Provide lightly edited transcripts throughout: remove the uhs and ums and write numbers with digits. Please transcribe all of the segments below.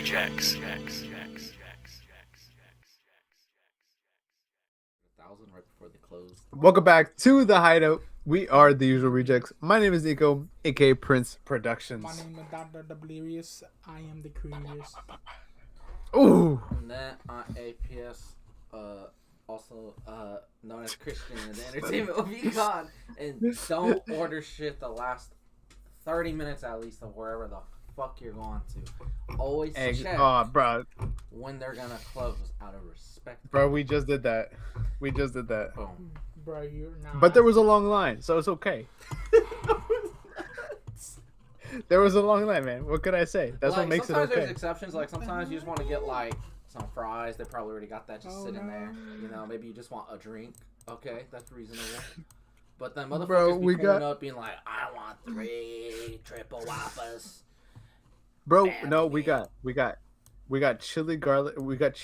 Rejects. 1,000 right before they closed. Welcome back to the Hideout. We are the usual rejects. My name is Neco, aka Prince Productions. My name is Dr. Delirious. I am the creators. Ooh, And then on APS, also known as Christian and the entertainment will be gone. And don't order shit the last 30 minutes at least of wherever the fuck you're going to. Always check bro, when they're gonna close out of respect. bro, we just did that. Boom. Bro, you're not. But there was a long line, so it's okay. There was a long line, man. What could I say? That's what makes it sometimes okay. there's exceptions. Like sometimes you just want to get like some fries. They probably already got that just sitting there. You know, maybe you just want a drink. Okay, that's reasonable. But then motherfuckers be pulling up being like, I want 3 triple whoppers. Bro, Damn no, me. we got chili garlic. We got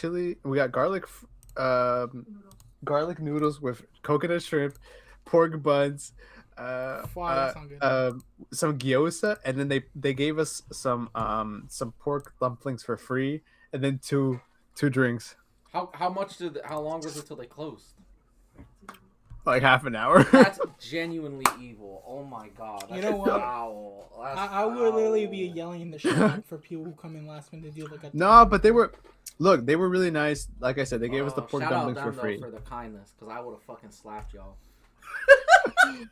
garlic noodles with coconut shrimp, pork buns, That sound good. some gyoza, and then they gave us some pork dumplings for free, and then two drinks. How long was it till they closed? Like half an hour. That's genuinely evil. Oh my god. That's You know what? foul. That's I would literally be foul. yelling in the shop for people who come in last minute to do like a. No, but they were really nice. Like I said, they gave us the pork Shout out dumplings for them, free. though, for the kindness, because I would have fucking slapped y'all.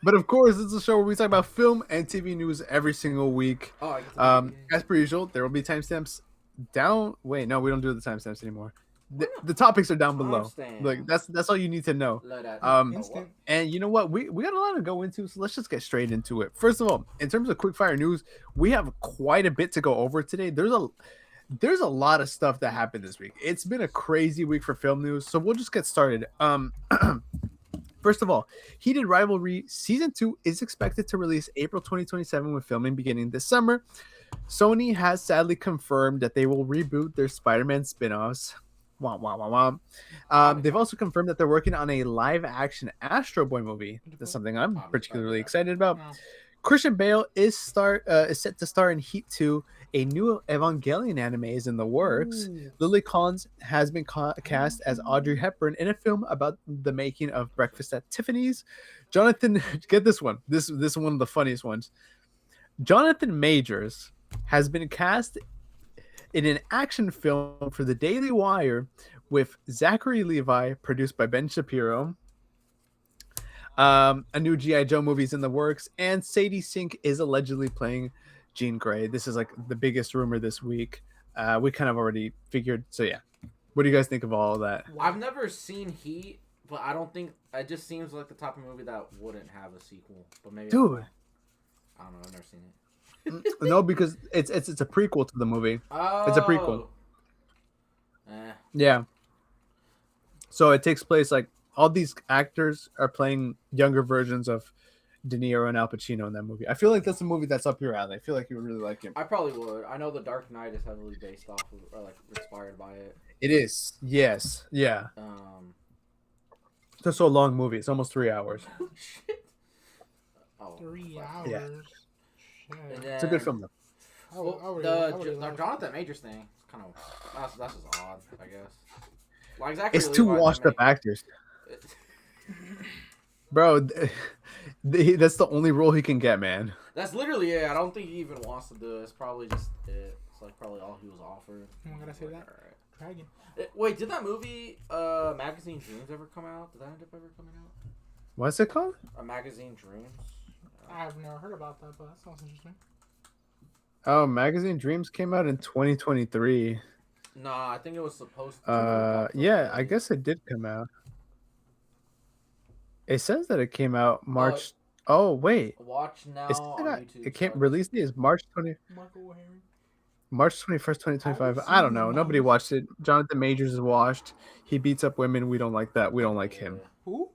But of course, it's a show where we talk about film and TV news every single week. Oh, I get to As per usual, there will be timestamps down. Wait, no, we don't do the timestamps anymore. The topics are down below. Timestamp. Like that's all you need to know. Look at that. Instant. And you know what? We got a lot to go into, so let's just get straight into it. First of all, in terms of quickfire news, we have quite a bit to go over today. There's a lot of stuff that happened this week. It's been a crazy week for film news, so we'll just get started. First of all, Heated Rivalry Season 2 is expected to release April 2027 with filming beginning this summer. Sony has sadly confirmed that they will reboot their Spider-Man spin-offs. Wah, wah, wah, wah. They've also confirmed that they're working on a live-action Astro Boy movie. That's something I'm particularly excited about. No. Christian Bale is set to star in Heat 2. A new Evangelion anime is in the works. Ooh. Lily Collins has been cast as Audrey Hepburn in a film about the making of Breakfast at Tiffany's. Jonathan, get this one. This is one of the funniest ones. Jonathan Majors has been cast in an action film for the Daily Wire with Zachary Levi, produced by Ben Shapiro. A new G.I. Joe movie is in the works, and Sadie Sink is allegedly playing Jean Grey. This is like the biggest rumor this week. We kind of already figured. So yeah, what do you guys think of all of that? I've never seen Heat, but I don't think it just seems like the type of movie that wouldn't have a sequel. But maybe Dude. I don't know. I've never seen it. No, because it's a prequel to the movie. Oh, It's a prequel. Eh. Yeah. So it takes place like all these actors are playing younger versions of De Niro and Al Pacino in that movie. I feel like that's a movie that's up your alley. I feel like you would really like it. I probably would. I know The Dark Knight is heavily based off of, or like inspired by it. It is. Yes. Yeah. It's also a long movie. It's almost 3 hours. Shit. Oh, 3 fuck. hours. Yeah. Shit. And It's a good film though. The Jonathan Majors thing is kind of that's just odd, I guess. Like exactly. It's two washed up actors. Bro, that's the only role he can get, man. That's literally it. I don't think he even wants to do it. It's probably just it. It's like probably all he was offered. I'm gonna say that. Alright. Dragon. Wait, did that movie Magazine Dreams ever come out? Did that end up ever coming out? What's it called? A Magazine Dreams? I've never heard about that, but that sounds interesting. Oh, Magazine Dreams came out in 2023. Nah, I think it was supposed to. Yeah, I guess it did come out. It says that it came out March. Oh wait, Watch now it's on not, YouTube. it can't release date is March 21st, 2025. I don't know. Nobody watched it. Jonathan Majors is washed. He beats up women. We don't like that. We don't like him. Who?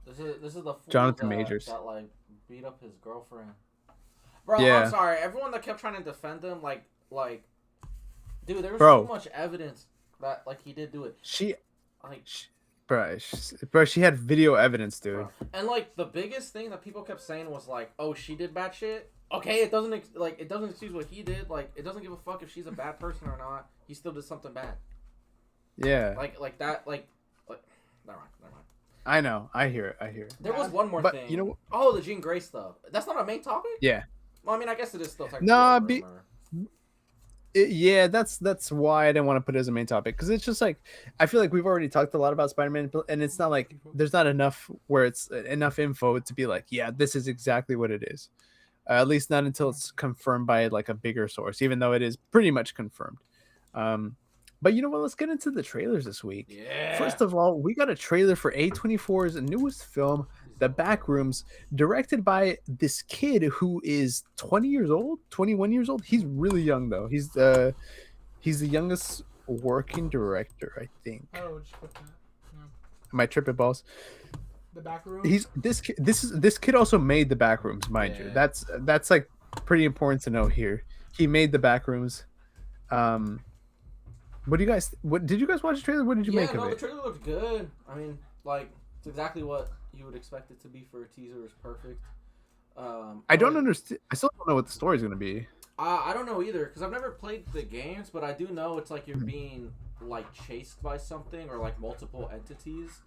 This is the fool Jonathan that, Majors. that like beat up his girlfriend. Bro, Yeah. I'm sorry. Everyone that kept trying to defend him, like, dude, there was Bro. so much evidence that like he did do it. She, Like, bro, she had video evidence, dude. bro. And like the biggest thing that people kept saying was like, "Oh, she did bad shit." Okay, it doesn't it doesn't excuse what he did. Like, it doesn't give a fuck if she's a bad person or not. He still did something bad. Yeah. Like that. Never mind. I know. I hear it. There was one more thing. You know. Oh, the Jean Grey stuff. That's not a main topic. Yeah. Well, I mean, I guess it is still technically Nah, a rumor. Yeah, that's why I didn't want to put it as a main topic, because it's just like I feel like we've already talked a lot about Spider-Man, and it's not like there's not enough where it's enough info to be like, yeah, this is exactly what it is. At least not until it's confirmed by like a bigger source, even though it is pretty much confirmed. But you know what? Let's get into the trailers this week. Yeah. First of all, we got a trailer for A24's newest film, The Backrooms, directed by this kid who is 21 years old. He's really young though. He's the youngest working director, I think. Oh, just put that. Yeah. Am I tripping balls? The back room. This kid also made The Backrooms, mind you. That's like pretty important to know here. He made The Backrooms. What did you guys watch the trailer? What did you make of it? The trailer looked good. I mean, like, it's exactly what you would expect it to be for a teaser. It's perfect. I don't understand. I still don't know what the story's gonna be. I don't know either, because I've never played the games, but I do know it's like you're being like chased by something or like multiple entities.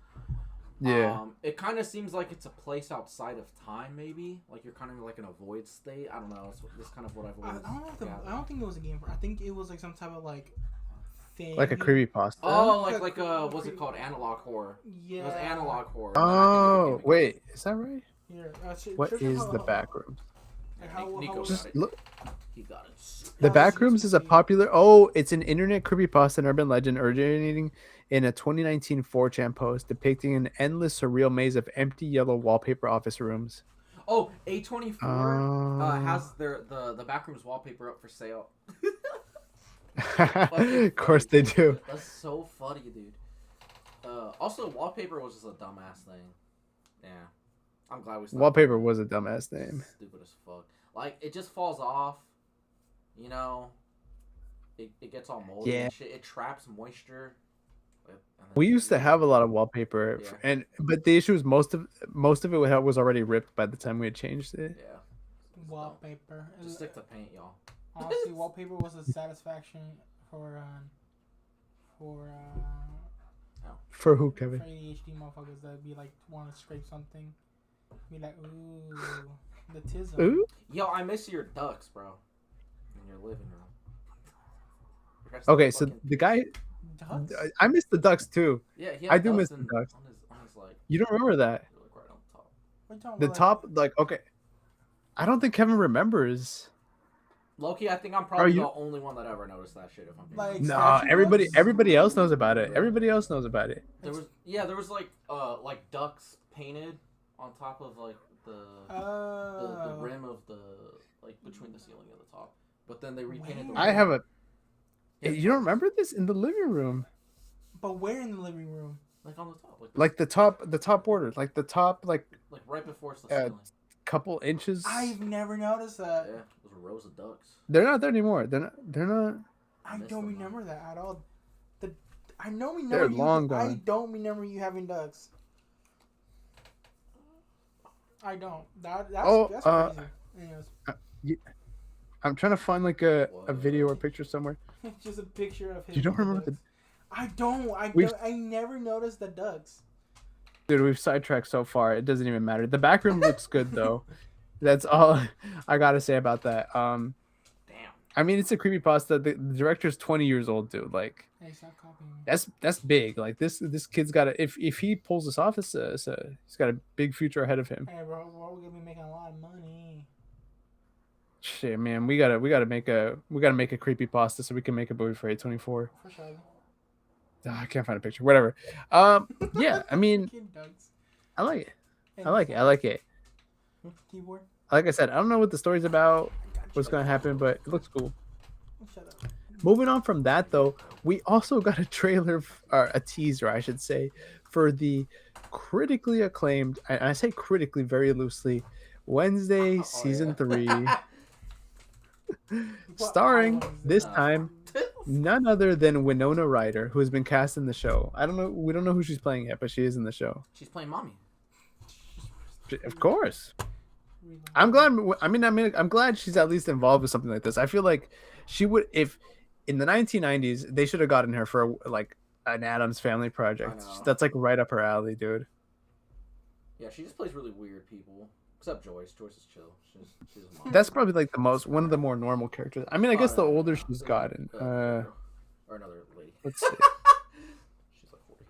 Yeah. It kind of seems like it's a place outside of time, maybe. Like you're kind of like in a void state. I don't know. It's kind of what I've always. I don't think it was a game. I think it was like some type of like thing. Like a creepypasta. Oh, like what's it called? Analog horror. Yeah. It was analog horror. Oh, wait, is that right? Here, What is The Backrooms? Nico Just got it. look. He got it. The Backrooms is a popular. Oh, it's an internet creepypasta and urban legend originating in a 2019 4chan post depicting an endless surreal maze of empty yellow wallpaper office rooms. Oh, A24 has the Backrooms wallpaper up for sale. Of course they do. That's so funny, dude. Also, wallpaper was just a dumbass thing. Yeah, I'm glad we stopped. Wallpaper was a dumbass name. Stupid as fuck. Like, it just falls off. You know, it gets all moldy and shit. It traps moisture. We used to have a lot of wallpaper, but the issue is most of it was already ripped by the time we had changed it. Yeah. Wallpaper. Just stick to paint, y'all. Honestly, wallpaper was a satisfaction for who, Kevin? For ADHD motherfuckers that be like want to scrape something, be like, ooh, the tism. Ooh. Yo, I miss your ducks, bro. In your living room. Okay, so the guy. Ducks? I miss the ducks too. Yeah, I do miss the ducks. On his like, you don't remember that? like right on top. What you talking The about, top, like, okay. I don't think Kevin remembers. Loki, I think I'm probably the only one that ever noticed that shit. If I'm being Like, honest. No, everybody else knows about it. Everybody else knows about it. There was like ducks painted on top of like the rim of the like between the ceiling and the top. But then they repainted the rim. I have a. You don't remember this in the living room? But where in the living room? Like on the top. Like the top border, like the top, like right before it's the ceiling. Couple inches. I've never noticed that. Yeah, those are rows of ducks. They're not there anymore. They're not. I don't remember that at all. I know we They're never. long gone. I don't remember you having ducks. I don't. That's crazy. Anyways. I'm trying to find like a video or picture somewhere. Just a picture of him. You don't remember the? I never noticed the ducks. Dude, we've sidetracked so far. It doesn't even matter. The back room looks good though. That's all I gotta say about that. Damn. I mean, it's a creepypasta. The director's 20 years old, dude. Like, hey, stop copying me. That's big. Like this kid's got a. If he pulls this off, he's got a big future ahead of him. Hey, bro, we're gonna be making a lot of money. Shit, man, we gotta make a creepypasta so we can make a movie for A24. For sure. I can't find a picture. Whatever. Yeah, I mean, I like it. I like it. Keyboard. Like I said, I don't know what the story's about, what's gonna happen, but it looks cool. Shut up. Moving on from that, though, we also got a trailer, or a teaser, I should say, for the critically acclaimed. I say critically very loosely. Wednesday season 3. Starring this time none other than Winona Ryder, who has been cast in the show. We don't know who she's playing yet, but she is in the show. She's playing mommy. Of course. I'm glad. I'm glad she's at least involved with something like this. I feel like she would, if in the 1990s, they should have gotten her for like an Addams Family project. That's like right up her alley, dude. Yeah, she just plays really weird people. Except Joyce. Joyce is chill. She's a mom. That's probably like one of the more normal characters. I mean, I guess the older she's gotten. Or another lady. Let's see. She's like 40,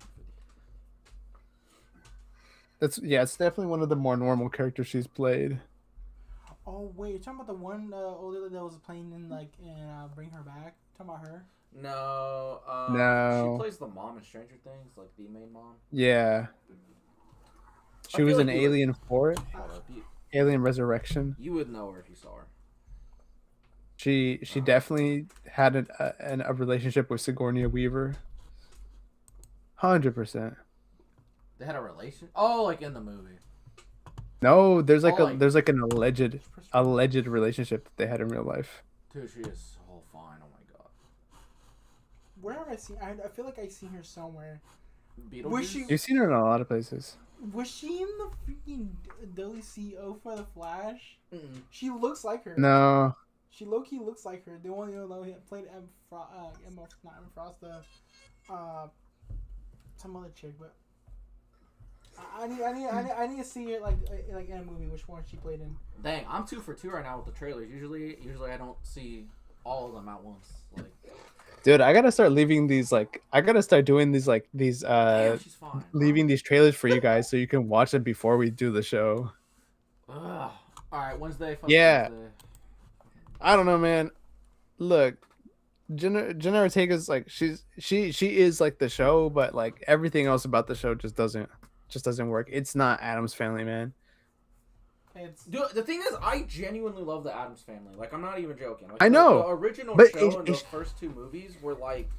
50. It's definitely one of the more normal characters she's played. Oh wait, you're talking about the one older that was playing in Bring Her Back? You're talking about her? No. No. She plays the mom in Stranger Things, like the main mom. Yeah. She was an alien for it. Alien Resurrection. You would know her if you saw her. She definitely had a relationship with Sigourney Weaver. 100%. They had a relation? Oh, like in the movie. No, there's like an alleged relationship that they had in real life. Dude, she is so fine. Oh my god. Where have I seen? I feel like I seen her somewhere. You've seen her in a lot of places. Was she in the freaking WCO for the Flash? Mm-mm. She looks like her. No. She low-key looks like her. The one who played not Emma Frost, some other chick, but I need to see her like in a movie. Which one she played in? Dang, I'm 2 for 2 right now with the trailers. Usually I don't see all of them at once. Like, dude, I gotta start leaving these I gotta start doing these damn, she's fine, leaving these trailers for you guys so you can watch them before we do the show. Ugh. All right, Wednesday. Yeah. Wednesday. I don't know, man. Look, Jenna Ortega's like she is like the show, but like everything else about the show just doesn't work. It's not Addams Family, man. Dude, the thing is, I genuinely love the Addams Family. Like, I'm not even joking. Like, I know. The original show and those first 2 movies were like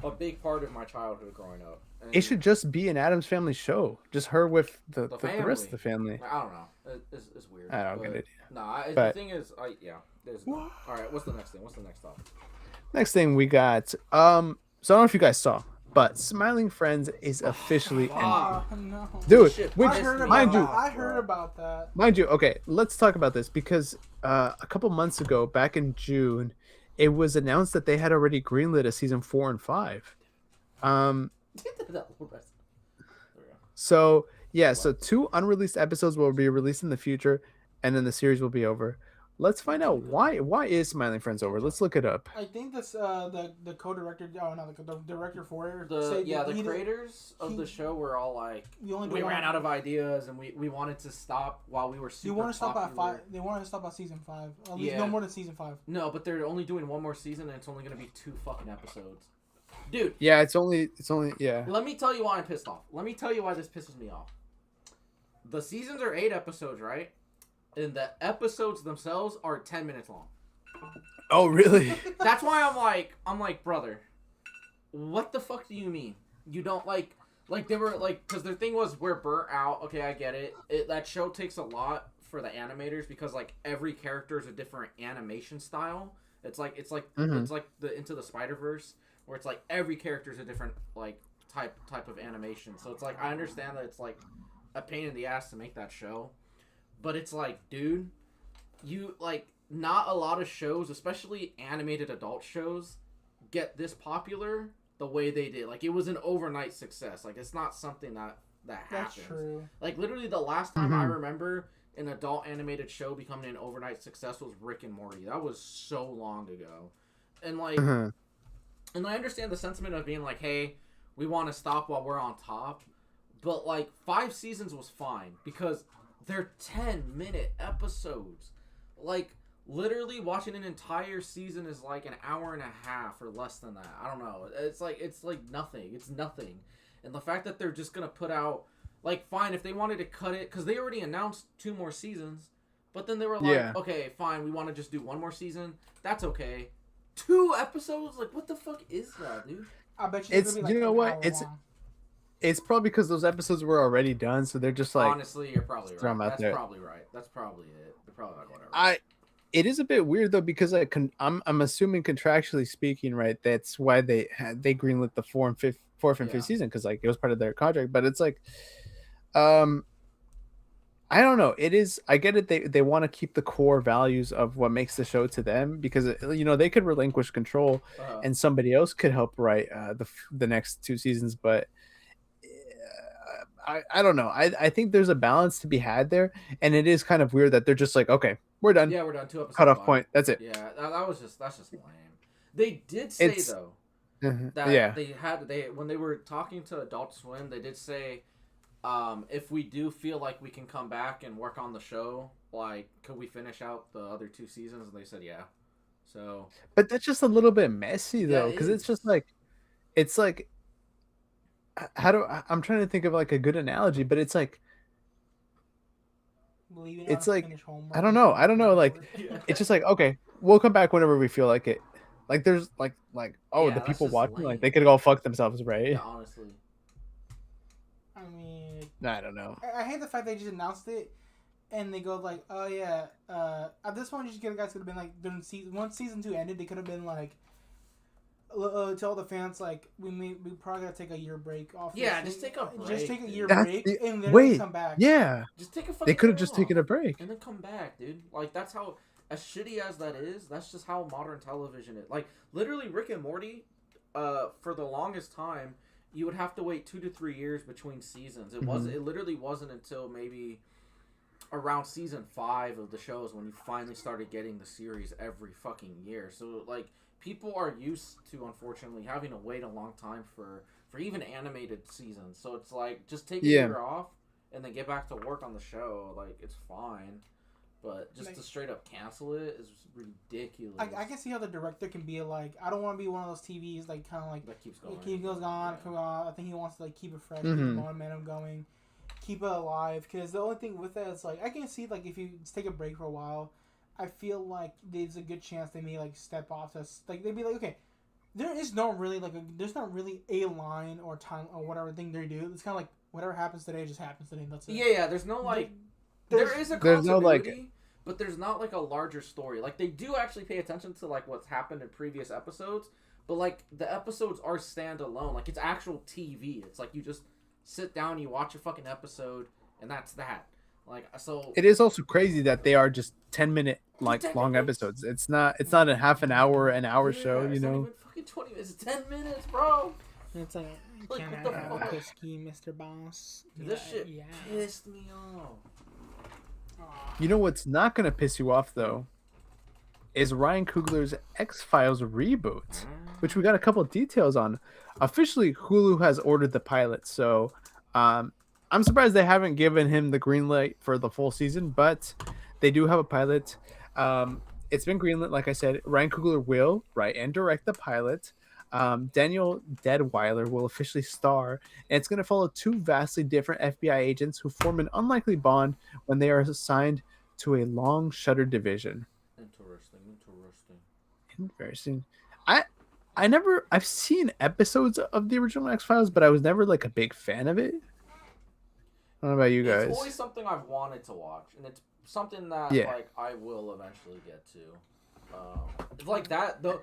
a big part of my childhood growing up. And it should just be an Addams Family show, just her with the rest of the family. I don't know. It's weird. I don't get it. Nah, the thing is, all right, what's the next thing? What's the next topic? Next thing we got, so I don't know if you guys saw, but Smiling Friends is officially ending. No. Dude, I heard about that. Mind you, okay, let's talk about this because a couple months ago, back in June, it was announced that they had already greenlit a season 4 and 5. So 2 unreleased episodes will be released in the future, and then the series will be over. Let's find out why is Smiling Friends over. Let's look it up. I think this the co-director, the director for it. The creators of the show were all like, we ran out of ideas and we wanted to stop while we were super. You want to stop popular. at 5? They wanted to stop at season 5. At least no more than season 5. No, but they're only doing one more season and it's only gonna be 2 fucking episodes. Dude. Yeah, it's only yeah. Let me tell you why I'm pissed off. Let me tell you why this pisses me off. The seasons are 8 episodes, right? And the episodes themselves are 10 minutes long. Oh, really? That's why I'm like, brother, what the fuck do you mean? You don't like they were like, because their thing was we're burnt out. Okay, I get it. That show takes a lot for the animators because like every character is a different animation style. It's like the Into the Spider-Verse where it's like every character is a different like type of animation. So it's like I understand that it's like a pain in the ass to make that show. But it's like, dude, you like not a lot of shows, especially animated adult shows, get this popular the way they did. Like it was an overnight success. Like it's not something that happens. That's true. Like literally the last time I remember an adult animated show becoming an overnight success was Rick and Morty. That was so long ago. And like and I understand the sentiment of being like, hey, we want to stop while we're on top. But like 5 seasons was fine because they're 10-minute episodes. Like, literally watching an entire season is like an hour and a half or less than that. I don't know. It's like nothing. It's nothing. And the fact that they're just going to put out, like, fine, if they wanted to cut it, because they already announced 2 more seasons, but then they were like, okay, fine, we want to just do 1 more season. That's okay. 2 episodes? Like, what the fuck is that, dude? I bet you it's, you know what? It's probably because those episodes were already done, so they're just like. Honestly, you're probably right. That's probably right. That's probably it. They're probably like whatever. It is a bit weird though because I'm assuming contractually speaking, right? That's why they greenlit the 4th and 5th season because like it was part of their contract. But it's like, I I don't know. It is. I get it. They want to keep the core values of what makes the show to them because they could relinquish control Uh, and somebody else could help write the next 2 seasons. But I don't know. I think there's a balance to be had there, and it is kind of weird that they're just like, okay, we're done. yeah, we're done. 2 episodes. Cut off Fine. point. That's it. Yeah, that's just lame. They did say It's though that yeah. they when they were talking to Adult Swim, they did say, if we do feel like we can come back and work on the show, like, could we finish out the other 2 seasons? And they said, yeah. So, But that's just a little bit messy yeah, though, because it's just like, it's like, I'm trying to think of like a good analogy, but it's like, it's like, I don't know, like, it's just like, okay, we'll come back whenever we feel like it. Like there's like oh, Yeah, the that's people just watching, lame. like they could all fuck themselves, right? yeah, honestly. I mean, I don't know. I hate the fact they just announced it, and they go like, "Oh yeah." At this point, you just get guys could have been like, once season 2 ended, they could have been like, tell the fans like, we probably gotta take a year break off. Yeah, this just thing. take a break. Just take a year That's break, the- and then wait, come back. Yeah, Just take a fucking they could have year just off taken a break. and then come back, dude. Like, that's how, as shitty as that is, that's just how modern television is. Like, literally, Rick and Morty, for the longest time, you would have to wait 2 to 3 years between seasons. It literally wasn't until maybe around season 5 of the shows when you finally started getting the series every fucking year. So, like, people are used to, unfortunately, having to wait a long time for even animated seasons. So it's like, just take a year off and then get back to work on the show. Like, it's fine. But just to straight up cancel it is ridiculous. I can see how the director can be like, I don't want to be one of those TVs like kind of like that keeps going. Keep goes on. I think he wants to like keep it fresh, keep the momentum going, keep it alive. Because the only thing with that is like, I can see like if you take a break for a while, I feel like there's a good chance they may like step off. Like they'd be like, okay, there's not really a line or time or whatever thing they do. It's kind of like whatever happens today just happens today. And that's it. Yeah. There's no like. There is a there's continuity, no like, but there's not like a larger story. Like, they do actually pay attention to like what's happened in previous episodes, but like the episodes are standalone. Like, it's actual TV. It's like you just sit down, you watch a fucking episode, and that's that. Like, so it is also crazy that they are just 10-minute like 10 long minutes. episodes. It's not a half an hour show, It's not even fucking 20 minutes. It's 10 minutes, bro. And it's like, Like, can what I the have a fuck? whiskey, Mr. Boss? Dude, this shit pissed me off. You know what's not gonna piss you off though is Ryan Coogler's X-Files reboot, which we got a couple of details on. Officially, Hulu has ordered the pilot, so I'm surprised they haven't given him the green light for the full season, but they do have a pilot. It's been greenlit, like I said. Ryan Coogler will write and direct the pilot. Daniel Deadweiler will officially star, and it's going to follow 2 vastly different FBI agents who form an unlikely bond when they are assigned to a long-shuttered division. Interesting. I've seen episodes of the original X-Files, but I was never like a big fan of it. I don't know about you guys. It's always something I've wanted to watch, and it's something that like I will eventually get to. It's like that though.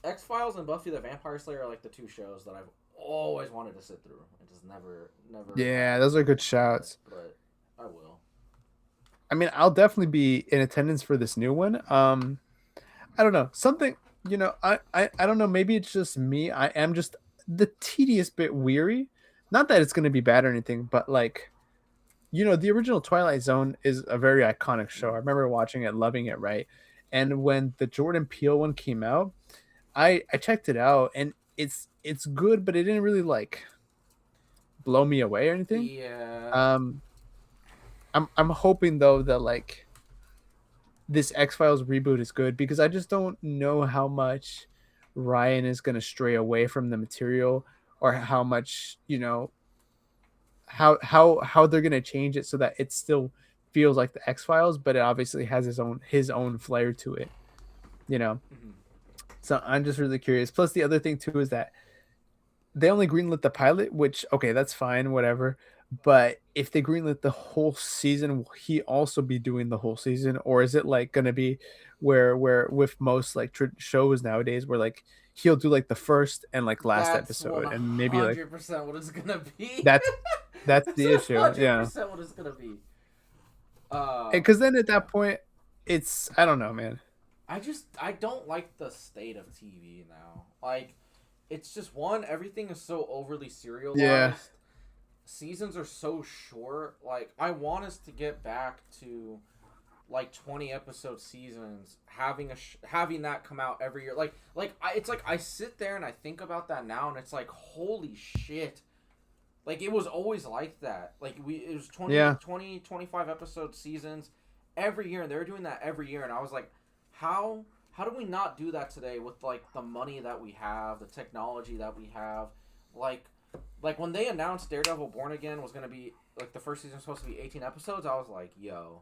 X-Files and Buffy the Vampire Slayer are like the 2 shows that I've always wanted to sit through. It just never. Yeah, those are good shouts. But I will. I mean, I'll definitely be in attendance for this new one. I don't know, something. I don't know. Maybe it's just me. I am just the tedious bit weary. Not that it's going to be bad or anything, but like, the original Twilight Zone is a very iconic show. I remember watching it, loving it, right? And when the Jordan Peele one came out, I checked it out, and it's good, but it didn't really like blow me away or anything. Yeah. I'm hoping though that like this X-Files reboot is good, because I just don't know how much Ryan is going to stray away from the material, or how much, how they're going to change it so that it still feels like the X-Files, but it obviously has his own flair to it, Mm-hmm. So I'm just really curious. Plus the other thing too is that they only greenlit the pilot, which, okay, that's fine, whatever. But if they greenlit the whole season, will he also be doing the whole season? Or is it like going to be where with most like shows nowadays, where like he'll do like the first and like last episode, and maybe like 100% what it's gonna be. that's the issue. Yeah. 100% what it's gonna be. Because then at that point, it's I don't know, man. I don't like the state of TV now. Like, it's just everything is so overly serialized. Yeah. Seasons are so short. Like, I want us to get back to like 20 episode seasons, having that come out every year. It's like I sit there and I think about that now, and it's like, holy shit. Like, it was always like that. Like, it was 20, 25 episode seasons every year, and they were doing that every year, and I was like, how do we not do that today with, like, the money that we have, the technology that we have? Like when they announced Daredevil Born Again was going to be, like, the first season was supposed to be 18 episodes, I was like, yo.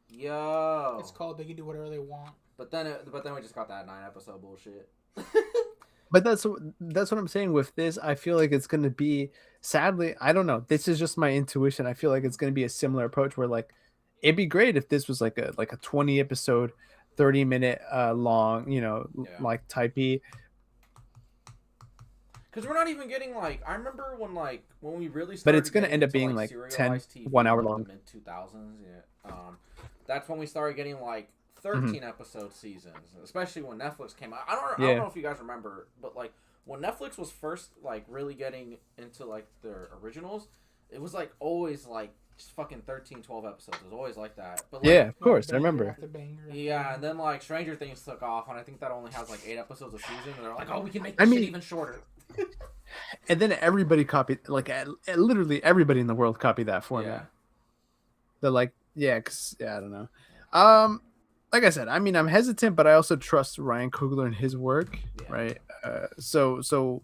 It's called they can do whatever they want. But then we just got that 9 episode bullshit. But that's what I'm saying with this. I feel like it's going to be, sadly, I don't know. This is just my intuition. I feel like it's going to be a similar approach where, like, it'd be great if this was like a 20 episode, 30-minute long, like typey. Because we're not even getting, like, I remember when we really started. But it's going to end up into, being like 10, TV 1 hour long. Mid 2000s, yeah. That's when we started getting like 13 episode seasons, especially when Netflix came out. I don't know if you guys remember, but like when Netflix was first like really getting into like their originals, it was like always like just fucking 13, 12 episodes. It was always like that. But like, yeah, of course, I remember. Yeah, and then like Stranger Things took off, and I think that only has like 8 episodes a season, and they're like, oh, we can make this shit even shorter. And then everybody copied, like literally everybody in the world copied that format. Yeah. They're like, I don't know. Like I said, I mean, I'm hesitant, but I also trust Ryan Coogler and his work, right? So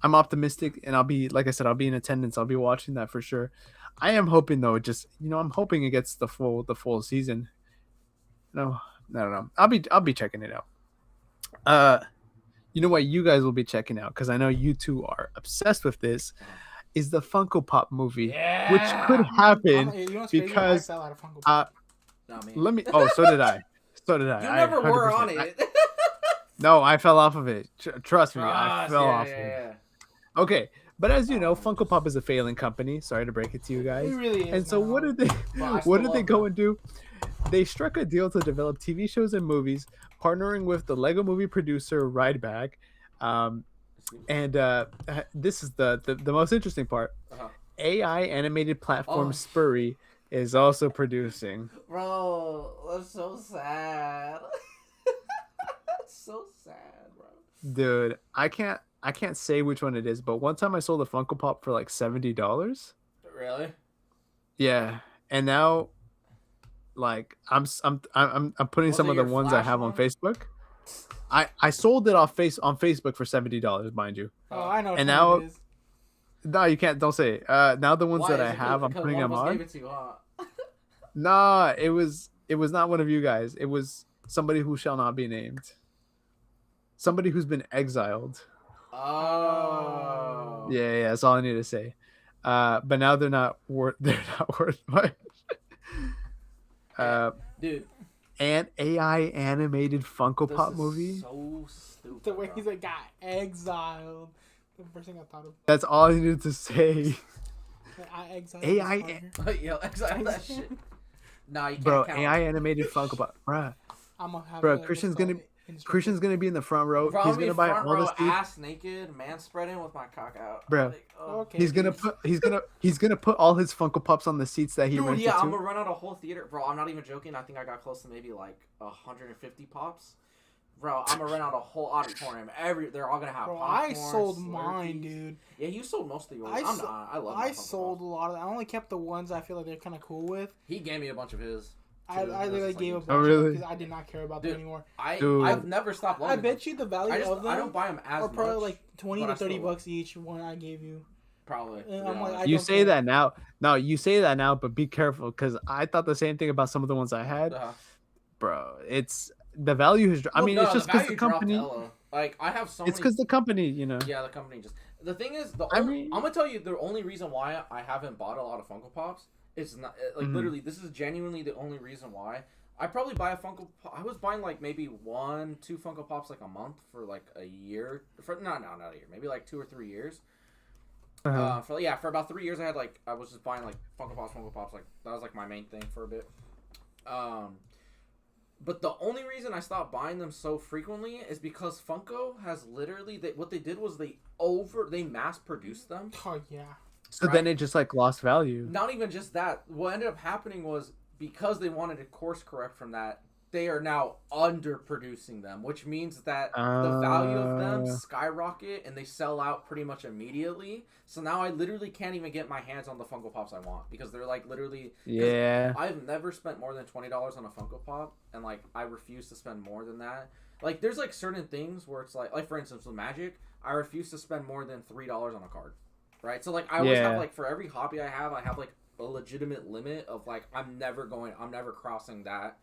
I'm optimistic, and I'll be, like I said, I'll be in attendance. I'll be watching that for sure. I am hoping though, I'm hoping it gets the full season. No, I don't know. I'll be checking it out. You know what you guys will be checking out, because I know you two are obsessed with this, is the Funko Pop movie, which could happen because let me. Oh, so did I. So did I. You never were on it. No, I fell off of it. Trust me, I fell off of it. Okay, but as you know, Funko Pop is a failing company. Sorry to break it to you guys. It really is. And so what did they? What did they go and do? They struck a deal to develop TV shows and movies, partnering with the Lego Movie producer Rideback. And this is the most interesting part. AI animated platform Spurry is also producing. Bro, that's so sad. That's so sad, bro. Dude, I can't say which one it is, but one time I sold a Funko Pop for like $70. Really? Yeah, and now, like, I'm putting some of the ones I have on Facebook. I sold it on Facebook for $70, mind you. Oh, I know. And now, it is. No, you can't. Don't say it. Now the ones that I have, I'm putting them on. Nah, it was not one of you guys. It was somebody who shall not be named. Somebody who's been exiled. Oh. Yeah, that's all I need to say. But now they're not worth much. Dude. An AI animated Funko Pop movie. So stupid. The way he's like got exiled. The first thing I thought of. That's all I needed to say. I exiled. AI. Yo, exile that shit. Nah, you can't. Bro, count. AI animated Funko Pop, bruh. I'm gonna have. Bro, Christian's gonna be in the front row. He's gonna buy all the seats. Ass naked, man spreading with my cock out. Bro, like, okay, he's gonna put all his Funko Pops on the seats that he rented. Dude, yeah, I'm gonna run out a whole theater, bro. I'm not even joking. I think I got close to maybe like 150 pops. Bro, I'm gonna rent out a whole auditorium. They're all gonna have popcorn. I sold mine, dude. Yeah, you sold most of yours. I'm not. I love. I sold a lot of. I only kept the ones I feel like they're kind of cool with. He gave me a bunch of his. I literally gave a bunch of them because I did not care about them anymore. I've never stopped loving I bet you the value of them. I don't buy them as much. Or probably like 20 to 30 bucks each. One I gave you. Probably. Yeah. You say that now. No, you say that now, but be careful, because I thought the same thing about some of the ones I had. Bro, it's the value has. I mean, it's just because the company. Like I have so. It's because the company, Yeah, the company just. The thing is, I'm gonna tell you the only reason why I haven't bought a lot of Funko Pops is not like literally. This is genuinely the only reason why. I probably buy a Funko Pop. I was buying like maybe 1-2 Funko Pops like a month for like a year. Not a year. Maybe like 2 or 3 years. For about 3 years I was just buying like Funko Pops. Like that was like my main thing for a bit. But the only reason I stopped buying them so frequently is because Funko has literally what they did was they mass produced them. Oh yeah. So then it just like lost value. Not even just that. What ended up happening was because they wanted to course correct from that, they are now underproducing them, which means that the value of them skyrocket and they sell out pretty much immediately. So now I literally can't even get my hands on the Funko Pops I want because they're like literally. Yeah. I've never spent more than $20 on a Funko Pop, and like I refuse to spend more than that. Like there's like certain things where it's like for instance with Magic, I refuse to spend more than $3 on a card, right? So like I always have like for every hobby I have like a legitimate limit of like I'm never crossing that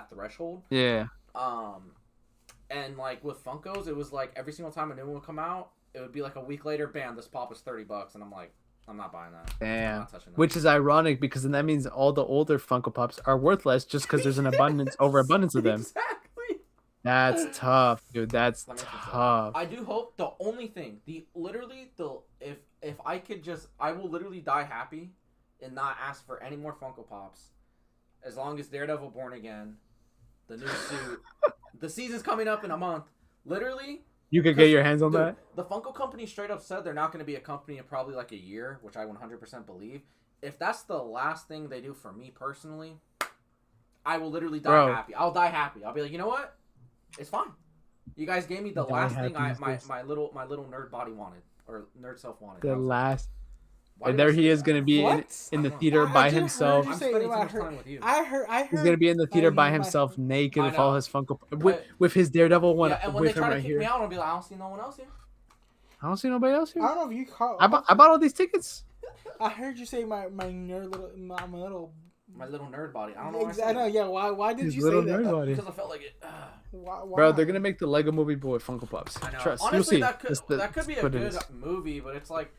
threshold. Yeah. And like with Funkos, it was like every single time a new one would come out, it would be like a week later, bam, this pop is $30, and I'm like, I'm not buying that. Damn. I'm not touching that. Which is ironic because then that means all the older Funko Pops are worth less just because there's an overabundance of them. Exactly. That's tough, dude. That's tough. I do hope the only thing, if I could just, I will literally die happy and not ask for any more Funko Pops. As long as Daredevil Born Again, the new suit, the season's coming up in a month. Literally, you could get your hands on that. The Funko company straight up said they're not going to be a company in probably like a year, which I 100% believe. If that's the last thing they do for me personally, I will literally die happy. I'll die happy. I'll be like, you know what? It's fine. You guys gave me the last thing my little nerd body wanted or nerd self wanted. The last. And there he is going to be in the theater by himself. I'm spending too much time with you. I heard. He's going to be in the theater by himself, naked, with all his Funko with his Daredevil one. Yeah, and when they try to kick me out, I'll be like, I don't see no one else here. I don't see nobody else here. I don't know if you caught. I bought all these tickets. I heard you say my little nerd body. I don't know. I know. Yeah. Why did his you say that? Because I felt like it. Why? Bro, they're gonna make the Lego Movie with Funko Pops. I know. Trust. Honestly, you'll see. that could be a good movie, but it's like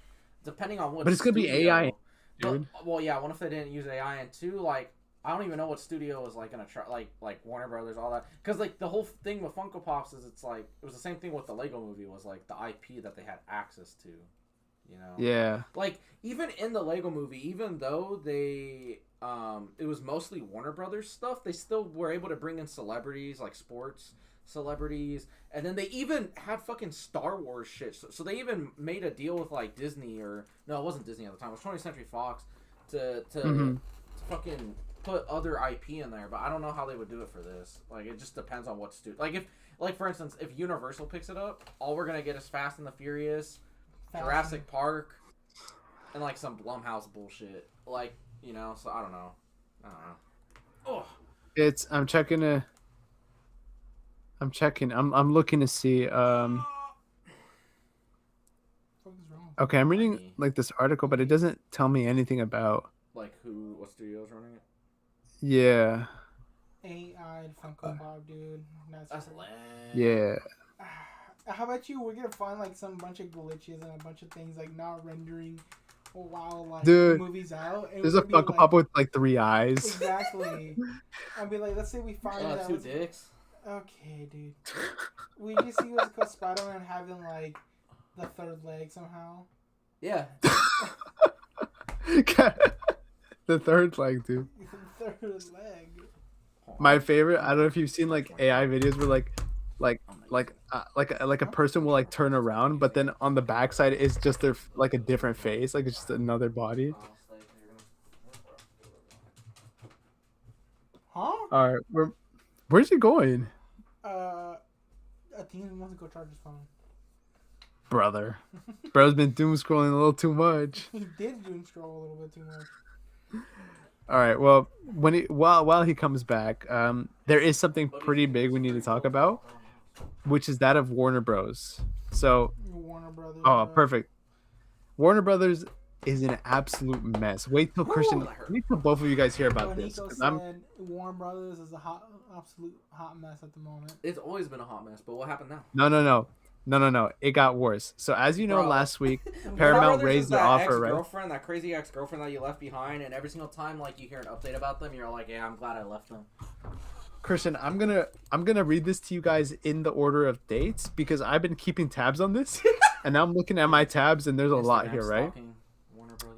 depending on what. But it's gonna be AI. Dude. But, well, yeah. What if they didn't use AI? And two, like, I don't even know what studio is like gonna try, like Warner Brothers, all that. Because like the whole thing with Funko Pops is it's like it was the same thing with the Lego Movie was like the IP that they had access to, you know. Yeah. Like even in the Lego Movie, even though they it was mostly Warner Brothers stuff, they still were able to bring in celebrities like sports celebrities, and then they even had fucking Star Wars shit. So they even made a deal with like Disney, or no, it wasn't Disney at the time. It was 20th Century Fox to fucking put other IP in there. But I don't know how they would do it for this. Like it just depends on what studio. Like if, like for instance, if Universal picks it up, all we're gonna get is Fast and the Furious, Jurassic Park, and like some Blumhouse bullshit. Like you know, so I don't know. Oh. I'm looking to see. Okay, I'm reading like this article, but it doesn't tell me anything about like what studio's running it. Yeah. AI Funko Pop, dude. That's lame. Yeah. How about you? We're gonna find like some bunch of glitches and a bunch of things like not rendering while like dude, the movie's out. And there's a Funko Pop with like 3 eyes. Exactly. I'll be like, let's say we find out 2 dicks. Okay, dude. We just see what's called Spider-Man having like the 3rd leg somehow. Yeah. The 3rd leg, dude. The 3rd leg. My favorite. I don't know if you've seen like AI videos where like a person will like turn around, but then on the backside is just their like a different face, like it's just another body. Huh? All right, where's he going? I think he wants to go charge his phone. Bro's been doom scrolling a little too much. He did doom scroll a little bit too much. All right, well, while he comes back, there is something pretty big we need to talk about, which is that of Warner Bros. So, Warner Brothers. Oh, perfect. Warner Brothers is an absolute mess. Wait till both of you guys hear about this. Neco said Warner Brothers is absolute hot mess at the moment. It's always been a hot mess, but what happened now? No. It got worse. So as you know, last week Paramount raised their offer, right? That crazy ex-girlfriend that you left behind, and every single time like you hear an update about them, you're like, yeah, I'm glad I left them. Christian, I'm gonna read this to you guys in the order of dates because I've been keeping tabs on this, and now I'm looking at my tabs, and there's a lot here, right?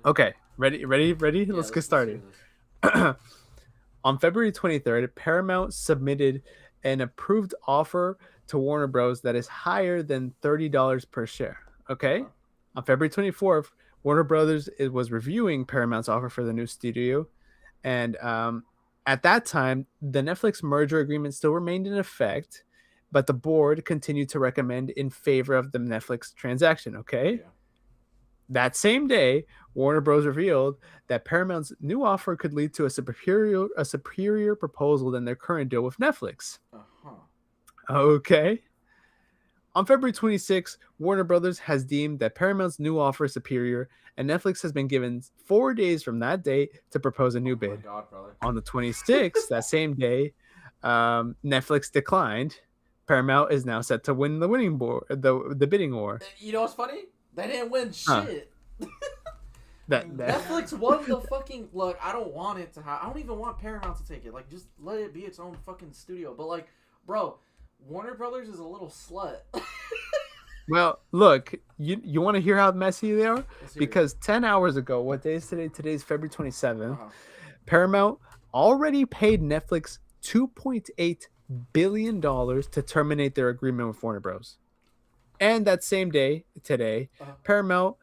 Okay, ready? Yeah, Let's get started. On February 23rd, Paramount submitted an approved offer to Warner Bros. That is higher than $30 per share. Okay. Uh-huh. On February 24th, Warner Brothers was reviewing Paramount's offer for the new studio. And at that time, the Netflix merger agreement still remained in effect, but the board continued to recommend in favor of the Netflix transaction. Okay. Yeah. That same day, Warner Bros. Revealed that Paramount's new offer could lead to a superior proposal than their current deal with Netflix. Uh-huh. Okay. On February 26, Warner Brothers has deemed that Paramount's new offer is superior, and Netflix has been given 4 days from that date to propose a new Oh my bid. God, brother. On the 26th, that same day, Netflix declined. Paramount is now set to win the the bidding war. You know what's funny? They didn't win Huh. shit. That Netflix won the fucking... Look, I don't want it to have... I don't even want Paramount to take it. Like, just let it be its own fucking studio. But, like, bro, Warner Brothers is a little slut. Well, look, you want to hear how messy they are? Let's hear it. Because 10 hours ago, what day is today? Today's February 27th. Uh-huh. Paramount already paid Netflix $2.8 billion to terminate their agreement with Warner Bros. And that same day, today, Uh-huh. Paramount,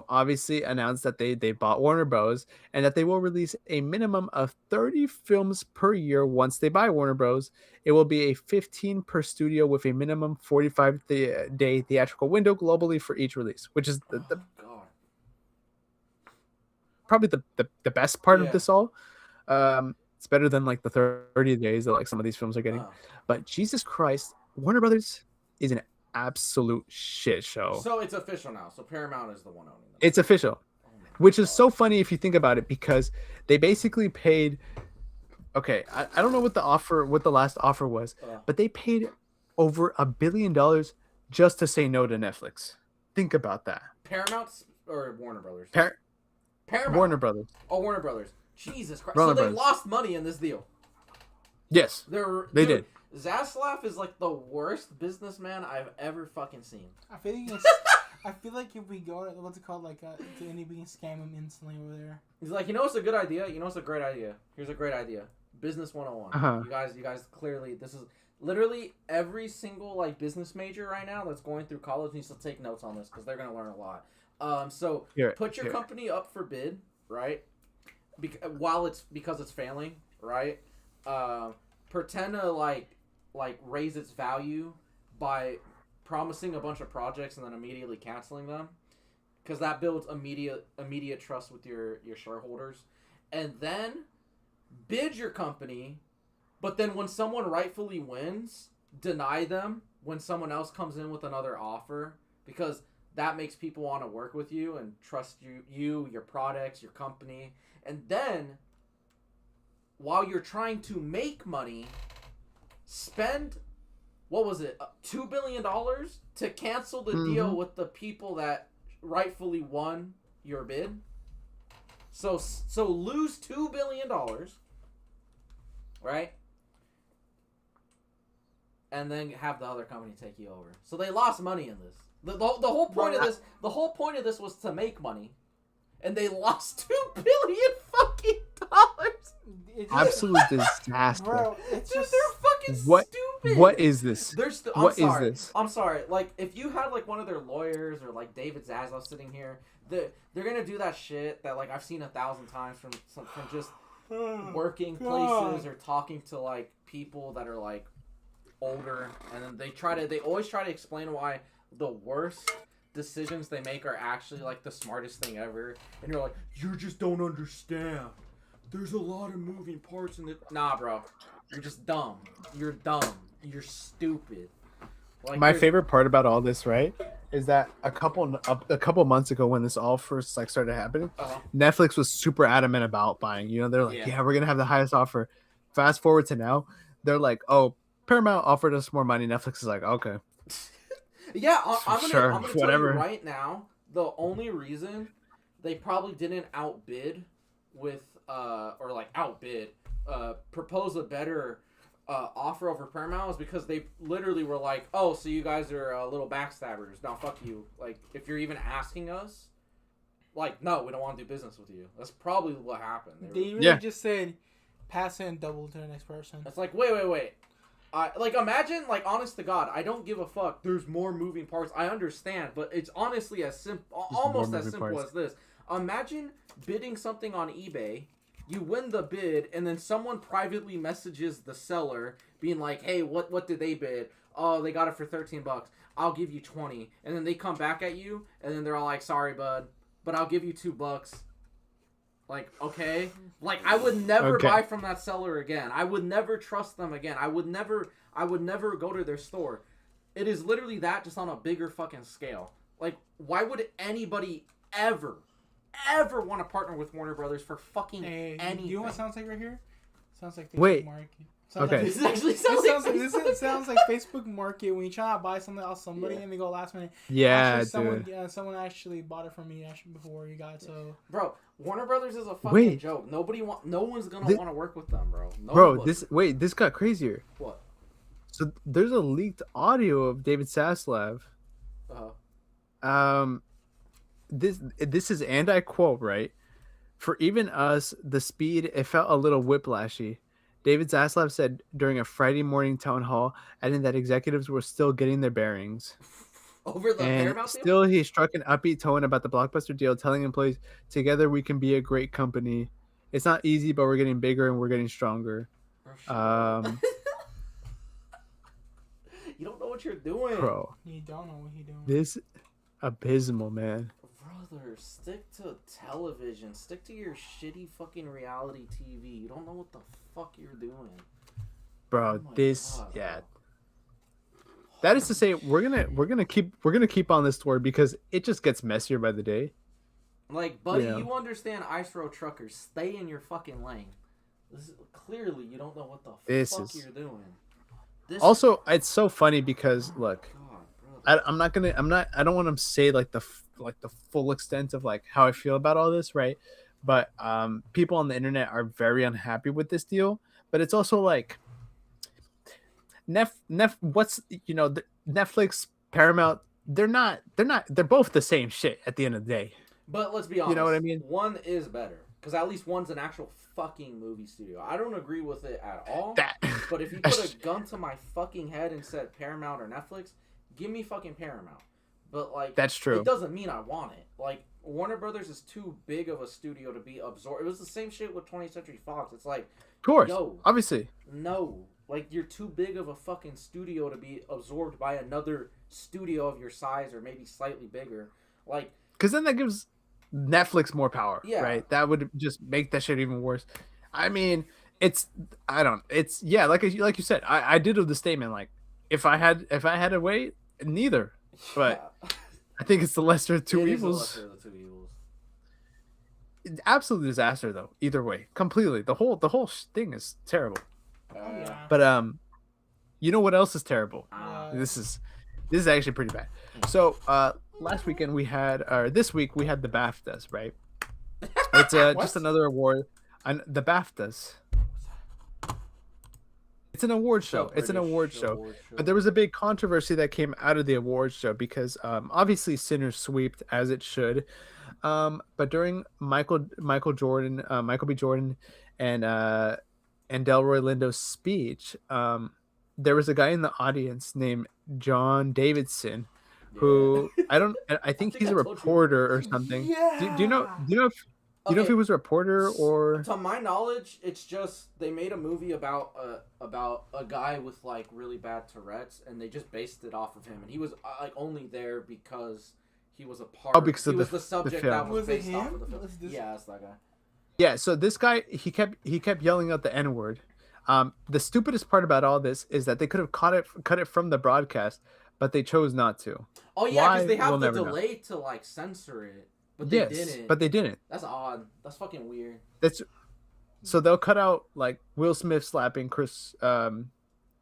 obviously announced that they bought Warner Bros. And that they will release a minimum of 30 films per year once they buy Warner Bros. It will be a 15 per studio with a minimum 45-day theatrical window globally for each release, which is Oh, God. probably the best part Yeah. of this all. It's better than like the 30 days that like some of these films are getting. Uh-huh. But Jesus Christ, Warner Brothers is an absolute shit show. So it's official now. So Paramount is the one owning them. It's official, Oh my which is God. so funny if you think about it, because they basically paid. Okay, I don't know what the last offer was, but they paid over $1 billion just to say no to Netflix. Think about that. Paramount or Warner Brothers? Paramount. Warner Brothers. Oh, Warner Brothers. Jesus Christ. Warner So they Brothers. lost money in this deal. Yes, they did. Zaslav is like the worst businessman I've ever fucking seen. I feel like if we go to what's it called, like to any, we can scam him instantly over there. He's like, you know what's a good idea? You know what's a great idea? Here's a great idea. Business 101. Uh-huh. You guys clearly, this is literally every single like business major right now that's going through college needs to take notes on this because they're gonna learn a lot. So put your company up for bid, right? Because it's failing, right? Pretend to like raise its value by promising a bunch of projects and then immediately canceling them, because that builds immediate trust with your shareholders. And then bid your company, but then when someone rightfully wins, deny them when someone else comes in with another offer, because that makes people want to work with you and trust you, your products, your company. And then while you're trying to make money, spend, what was it, $2 billion to cancel the deal with the people that rightfully won your bid. So lose $2 billion, right? And then have the other company take you over. So they lost money in this. The whole point of this was to make money, and they lost $2 billion fucking dollars. Absolute disaster. Bro, it's Dude, just they're fucking stupid. What is this? What is this? I'm sorry. Like, if you had like one of their lawyers or like David Zaslav sitting here, they're gonna do that shit that like I've seen 1,000 times from just working places or talking to like people that are like older, and then they always try to explain why the worst decisions they make are actually like the smartest thing ever, and you're like, you just don't understand. There's a lot of moving parts in it. Nah, bro. You're just dumb. You're dumb. You're stupid. Like, my favorite part about all this, right, is that a couple months ago when this all first like started happening, Netflix was super adamant about buying. You know, they're like, yeah, we're gonna have the highest offer. Fast forward to now, they're like, oh, Paramount offered us more money. Netflix is like, okay. Yeah, I'm gonna tell you whatever. right now, the only reason they probably didn't outbid with propose a better offer over Paramount is because they literally were like, oh, so you guys are little backstabbers. Now fuck you. Like, if you're even asking us, like, no, we don't want to do business with you. That's probably what happened. They really just said, pass it and double to the next person. It's like, wait. Like, imagine, like, honest to God, I don't give a fuck. There's more moving parts. I understand, but it's honestly as simple, almost as simple as this. Imagine bidding something on eBay. You win the bid, and then someone privately messages the seller, being like, "Hey, what did they bid? Oh, they got it for $13. I'll give you 20." And then they come back at you, and then they're all like, "Sorry, bud, but I'll give you $2." Like, okay, like I would never buy from that seller again. I would never trust them again. I would never go to their store. It is literally that, just on a bigger fucking scale. Like, why would anybody ever want to partner with Warner Brothers for fucking anything? You know what it sounds like right here? Sounds like Facebook Market. Okay. This actually sounds like Facebook Market when you try to buy something off somebody and they go last minute. Yeah, someone actually bought it from me before you got it. So, bro, Warner Brothers is a fucking joke. No one's gonna want to work with them, bro. Bro, this got crazier. What? So there's a leaked audio of David Zaslav. This is, and I quote, right? "For even us, the speed, it felt a little whiplashy." David Zaslav said during a Friday morning town hall, adding that executives were still getting their bearings. Over the And Paramount deal? still, he struck an upbeat tone about the Blockbuster deal, telling employees, "Together we can be a great company. It's not easy, but we're getting bigger and we're getting stronger." You don't know what you're doing, bro. You don't know what you're doing. This abysmal, man. Brother, stick to television. Stick to your shitty fucking reality TV. You don't know what the fuck you're doing, bro. Oh God. Yeah. That is to say, we're gonna keep on this tour because it just gets messier by the day. Like, buddy, you understand, Ice Road Truckers. Stay in your fucking lane. Clearly, you don't know what the fuck you're doing. Also, it's so funny because look, I don't want to say like the full extent of like how I feel about all this, right? But people on the internet are very unhappy with this deal. But it's also like Netflix, Paramount, they're both the same shit at the end of the day. But let's be honest, you know what I mean? One is better because at least one's an actual fucking movie studio. I don't agree with it at all. But if you put a gun to my fucking head and said Paramount or Netflix, give me fucking Paramount. But like, that's true. It doesn't mean I want it. Like, Warner Brothers is too big of a studio to be absorbed. It was the same shit with 20th Century Fox. It's like, of course, no, obviously, no. Like, you're too big of a fucking studio to be absorbed by another studio of your size or maybe slightly bigger. Like, because then that gives Netflix more power, right? That would just make that shit even worse. I mean, like you said, I did the statement like, if I had a way, neither. But I think it's the lesser of two evils. Absolute disaster though. Either way, completely. The whole thing is terrible. But you know what else is terrible? This is actually pretty bad. So last weekend this week we had the BAFTAs, right? It's just another award. The BAFTAs. It's an award show. It's an award show. But there was a big controversy that came out of the award show because obviously Sinners sweeped as it should. But during Michael B. Jordan and Delroy Lindo's speech, there was a guy in the audience named John Davidson who I think he's a reporter or something. Do you know if he was a reporter or? To my knowledge, it's just they made a movie about a guy with like really bad Tourette's, and they just based it off of him, and he was like only there because he was a part. Oh, because he was the subject that was based him? off of the film. Yeah, that's that guy. Yeah, so this guy he kept yelling out the N-word. The stupidest part about all this is that they could have cut it from the broadcast, but they chose not to. Oh yeah, because they have the delay to like censor it. But they didn't. That's odd. That's fucking weird. So they'll cut out like Will Smith slapping Chris,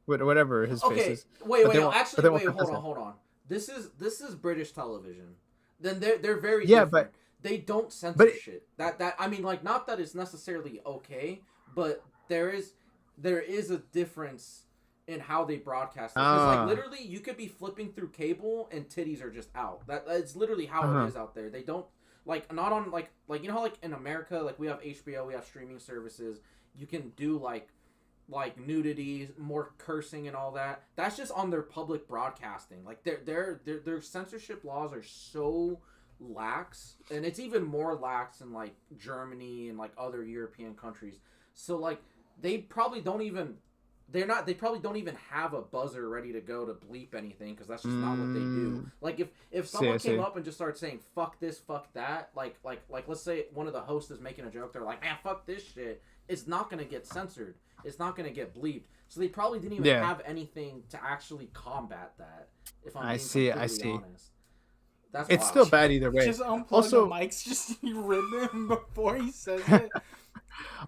whatever his face is. Wait, hold on. This is British television. Then they're very different. But they don't censor shit. That I mean, like, not that it's necessarily okay, but there is a difference in how they broadcast it. Because like literally, you could be flipping through cable and titties are just out. That's literally how it is out there. They don't. like not on like you know how like in America like we have HBO, we have streaming services, you can do like nudity, more cursing and all that. That's just on their public broadcasting. Like their censorship laws are so lax, and it's even more lax in like Germany and like other European countries. So like they probably don't even have a buzzer ready to go to bleep anything, because that's just not what they do. Like if someone came up and just started saying fuck this, fuck that, like let's say one of the hosts is making a joke, they're like, man, fuck this shit, it's not gonna get censored, it's not gonna get bleeped. So they probably didn't even have anything to actually combat that. If I'm being completely honest. That's it's wild. Still bad either way. Just unplug also, the mics, just rip him before he says it.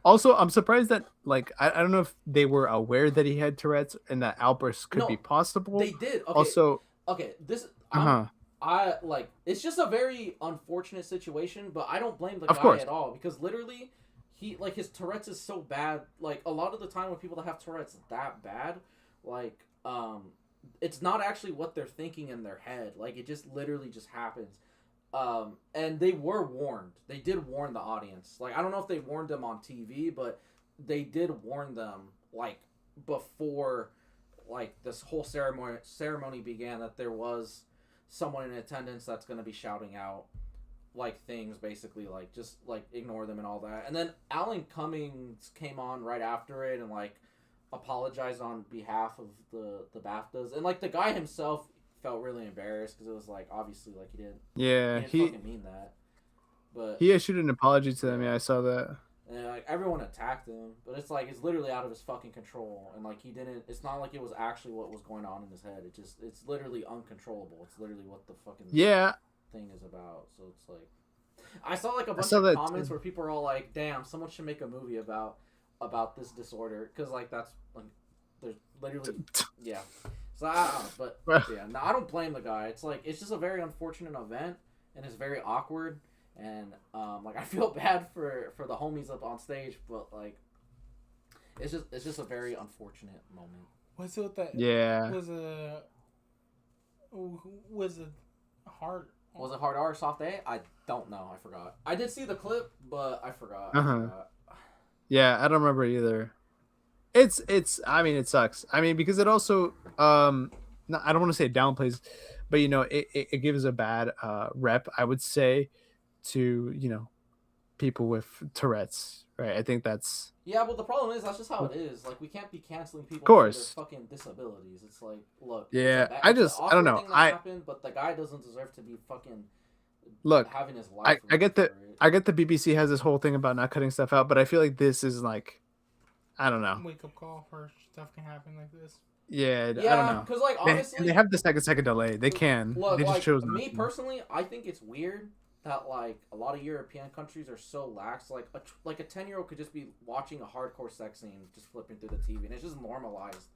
Also, I'm surprised that like I don't know if they were aware that he had Tourette's and that outbursts could be possible. They did. Okay. Also, this I like it's just a very unfortunate situation, but I don't blame the guy at all, because literally he like his Tourette's is so bad. Like a lot of the time when people that have Tourette's that bad, like it's not actually what they're thinking in their head. Like it just literally just happens. And they were warned. They did warn the audience. Like I don't know if they warned them on TV, but they did warn them like before like this whole ceremony began, that there was someone in attendance that's going to be shouting out like things, basically like just like ignore them and all that. And then Alan Cummings came on right after it and like apologized on behalf of the BAFTAs, and like the guy himself felt really embarrassed, because it was like obviously like he didn't fucking mean that, but he issued an apology to them. I saw that. And like everyone attacked him, but it's like it's literally out of his fucking control, and like he didn't. It's not like it was actually what was going on in his head. It's literally uncontrollable. It's literally what the fucking thing is about. So it's like I saw like a bunch of comments where people are all like, "Damn, someone should make a movie about this disorder," because like that's like there's literally So I don't know, but yeah, no, I don't blame the guy. It's like it's just a very unfortunate event, and it's very awkward. And like I feel bad for the homies up on stage, but like it's just a very unfortunate moment. Was it that? Yeah. Was it hard? Was it hard R or soft A? I don't know. I forgot. I did see the clip, but I forgot. Yeah, I don't remember either. It's. I mean, it sucks. I mean, because it also I don't want to say it downplays, but you know, it gives a bad rep, I would say, to, you know, people with Tourette's, right? I think that's but the problem is that's just how it is. Like we can't be canceling people for their fucking disabilities. It's like, look, I don't know. Happened, but the guy doesn't deserve to be fucking having his life. I get that. I get the BBC has this whole thing about not cutting stuff out, but I feel like this is like, I don't know. Wake up call for stuff can happen like this. Yeah, I don't know. Because like honestly, they have the second delay. They can. Look, they just like, chose me personally, I think it's weird that like a lot of European countries are so lax. Like a 10-year-old could just be watching a hardcore sex scene, just flipping through the TV, and it's just normalized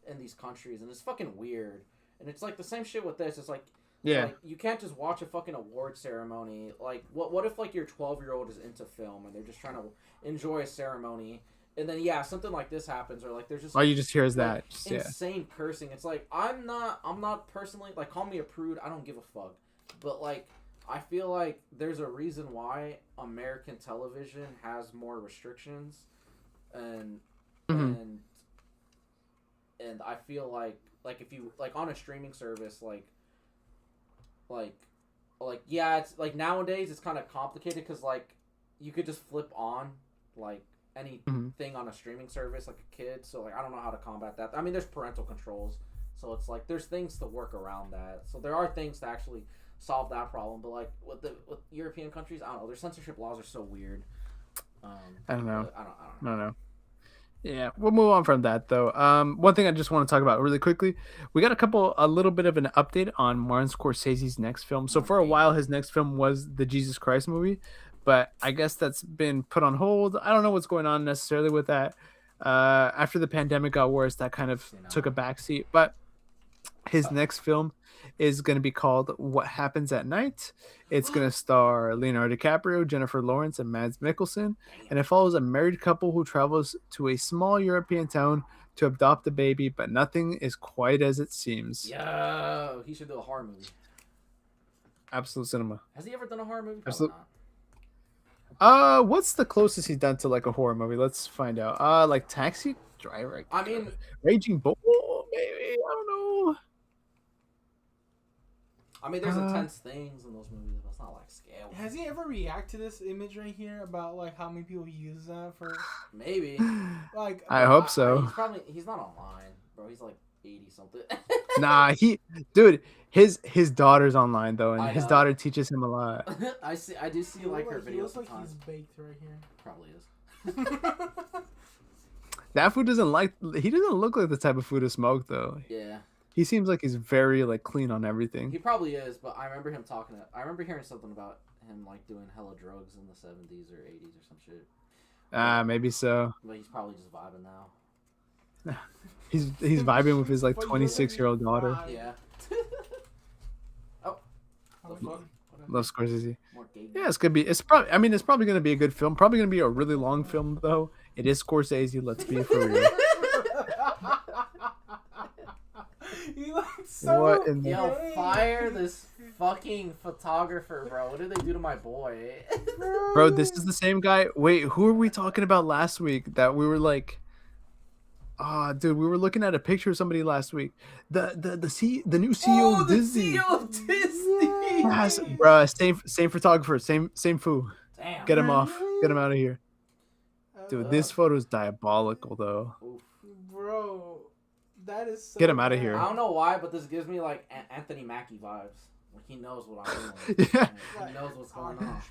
in these countries, and it's fucking weird. And it's like the same shit with this. It's like, like, you can't just watch a fucking award ceremony. Like what if like your 12-year-old is into film and they're just trying to enjoy a ceremony, and then something like this happens, or like there's just all you just hear is like, that insane cursing. It's like I'm not personally, like, call me a prude, I don't give a fuck, but like I feel like there's a reason why American television has more restrictions, and and I feel like if you like on a streaming service, it's like nowadays it's kind of complicated, because like you could just flip on like anything on a streaming service like a kid, so like I don't know how to combat that. I mean, there's parental controls, so it's like there's things to work around that, so there are things to actually solve that problem. But like with European countries, I don't know, their censorship laws are so weird. I don't know. I don't know. Yeah, we'll move on from that though. One thing I just want to talk about really quickly, we got a little bit of an update on Martin Scorsese's next film. So for a while, his next film was the Jesus Christ movie, but I guess that's been put on hold. I don't know what's going on necessarily with that. After the pandemic got worse, that kind of took a backseat. But his next film is going to be called What Happens at Night. It's going to star Leonardo DiCaprio, Jennifer Lawrence, and Mads Mikkelsen, and it follows a married couple who travels to a small European town to adopt a baby, but nothing is quite as it seems. Yo, he should do a horror movie. Absolute Cinema. Has he ever done a horror movie? Probably Absolute. not. What's the closest he's done to like a horror movie? Let's find out. Like Taxi Driver. I mean, Raging Bull, maybe. I don't know. I mean, there's intense things in those movies, but it's not like scale. Has he ever reacted to this image right here about like how many people use that for? Maybe. Like, I hope so. He's not online, bro. He's like 80 something. Nah, dude, his daughter's online though, and his daughter teaches him a lot. I do see like her videos. He looks like sometimes. he's baked right here. Probably is. That food doesn't look like the type of food to smoke though. Yeah. He seems like he's very like clean on everything. He probably is, but I remember him I remember hearing something about him like doing hella drugs in the 70s or 80s or some shit. Maybe so. But he's probably just vibing now. He's vibing with his like 26-year-old daughter. Yeah. Oh. The fuck? Love Scorcese. More gay. Yeah, it's gonna be. It's probably gonna be a good film. Probably gonna be a really long film though. It is Scorsese. Let's be for real. You look so What in the- Yo, fire this fucking photographer, bro. What did they do to my boy? Bro, this is the same guy. Wait, who were we talking about last week? That we were like, dude, we were looking at a picture of somebody last week. The new CEO of Disney. The CEO of Disney. Yes, bro. Same photographer. Same fool. Damn. Get him off. Get him out of here. Dude, this photo is diabolical though. Bro, that is so Get him outta bad. here. I don't know why, but this gives me like Anthony Mackie vibes. Like he knows what I'm doing. Yeah. He knows what's going on.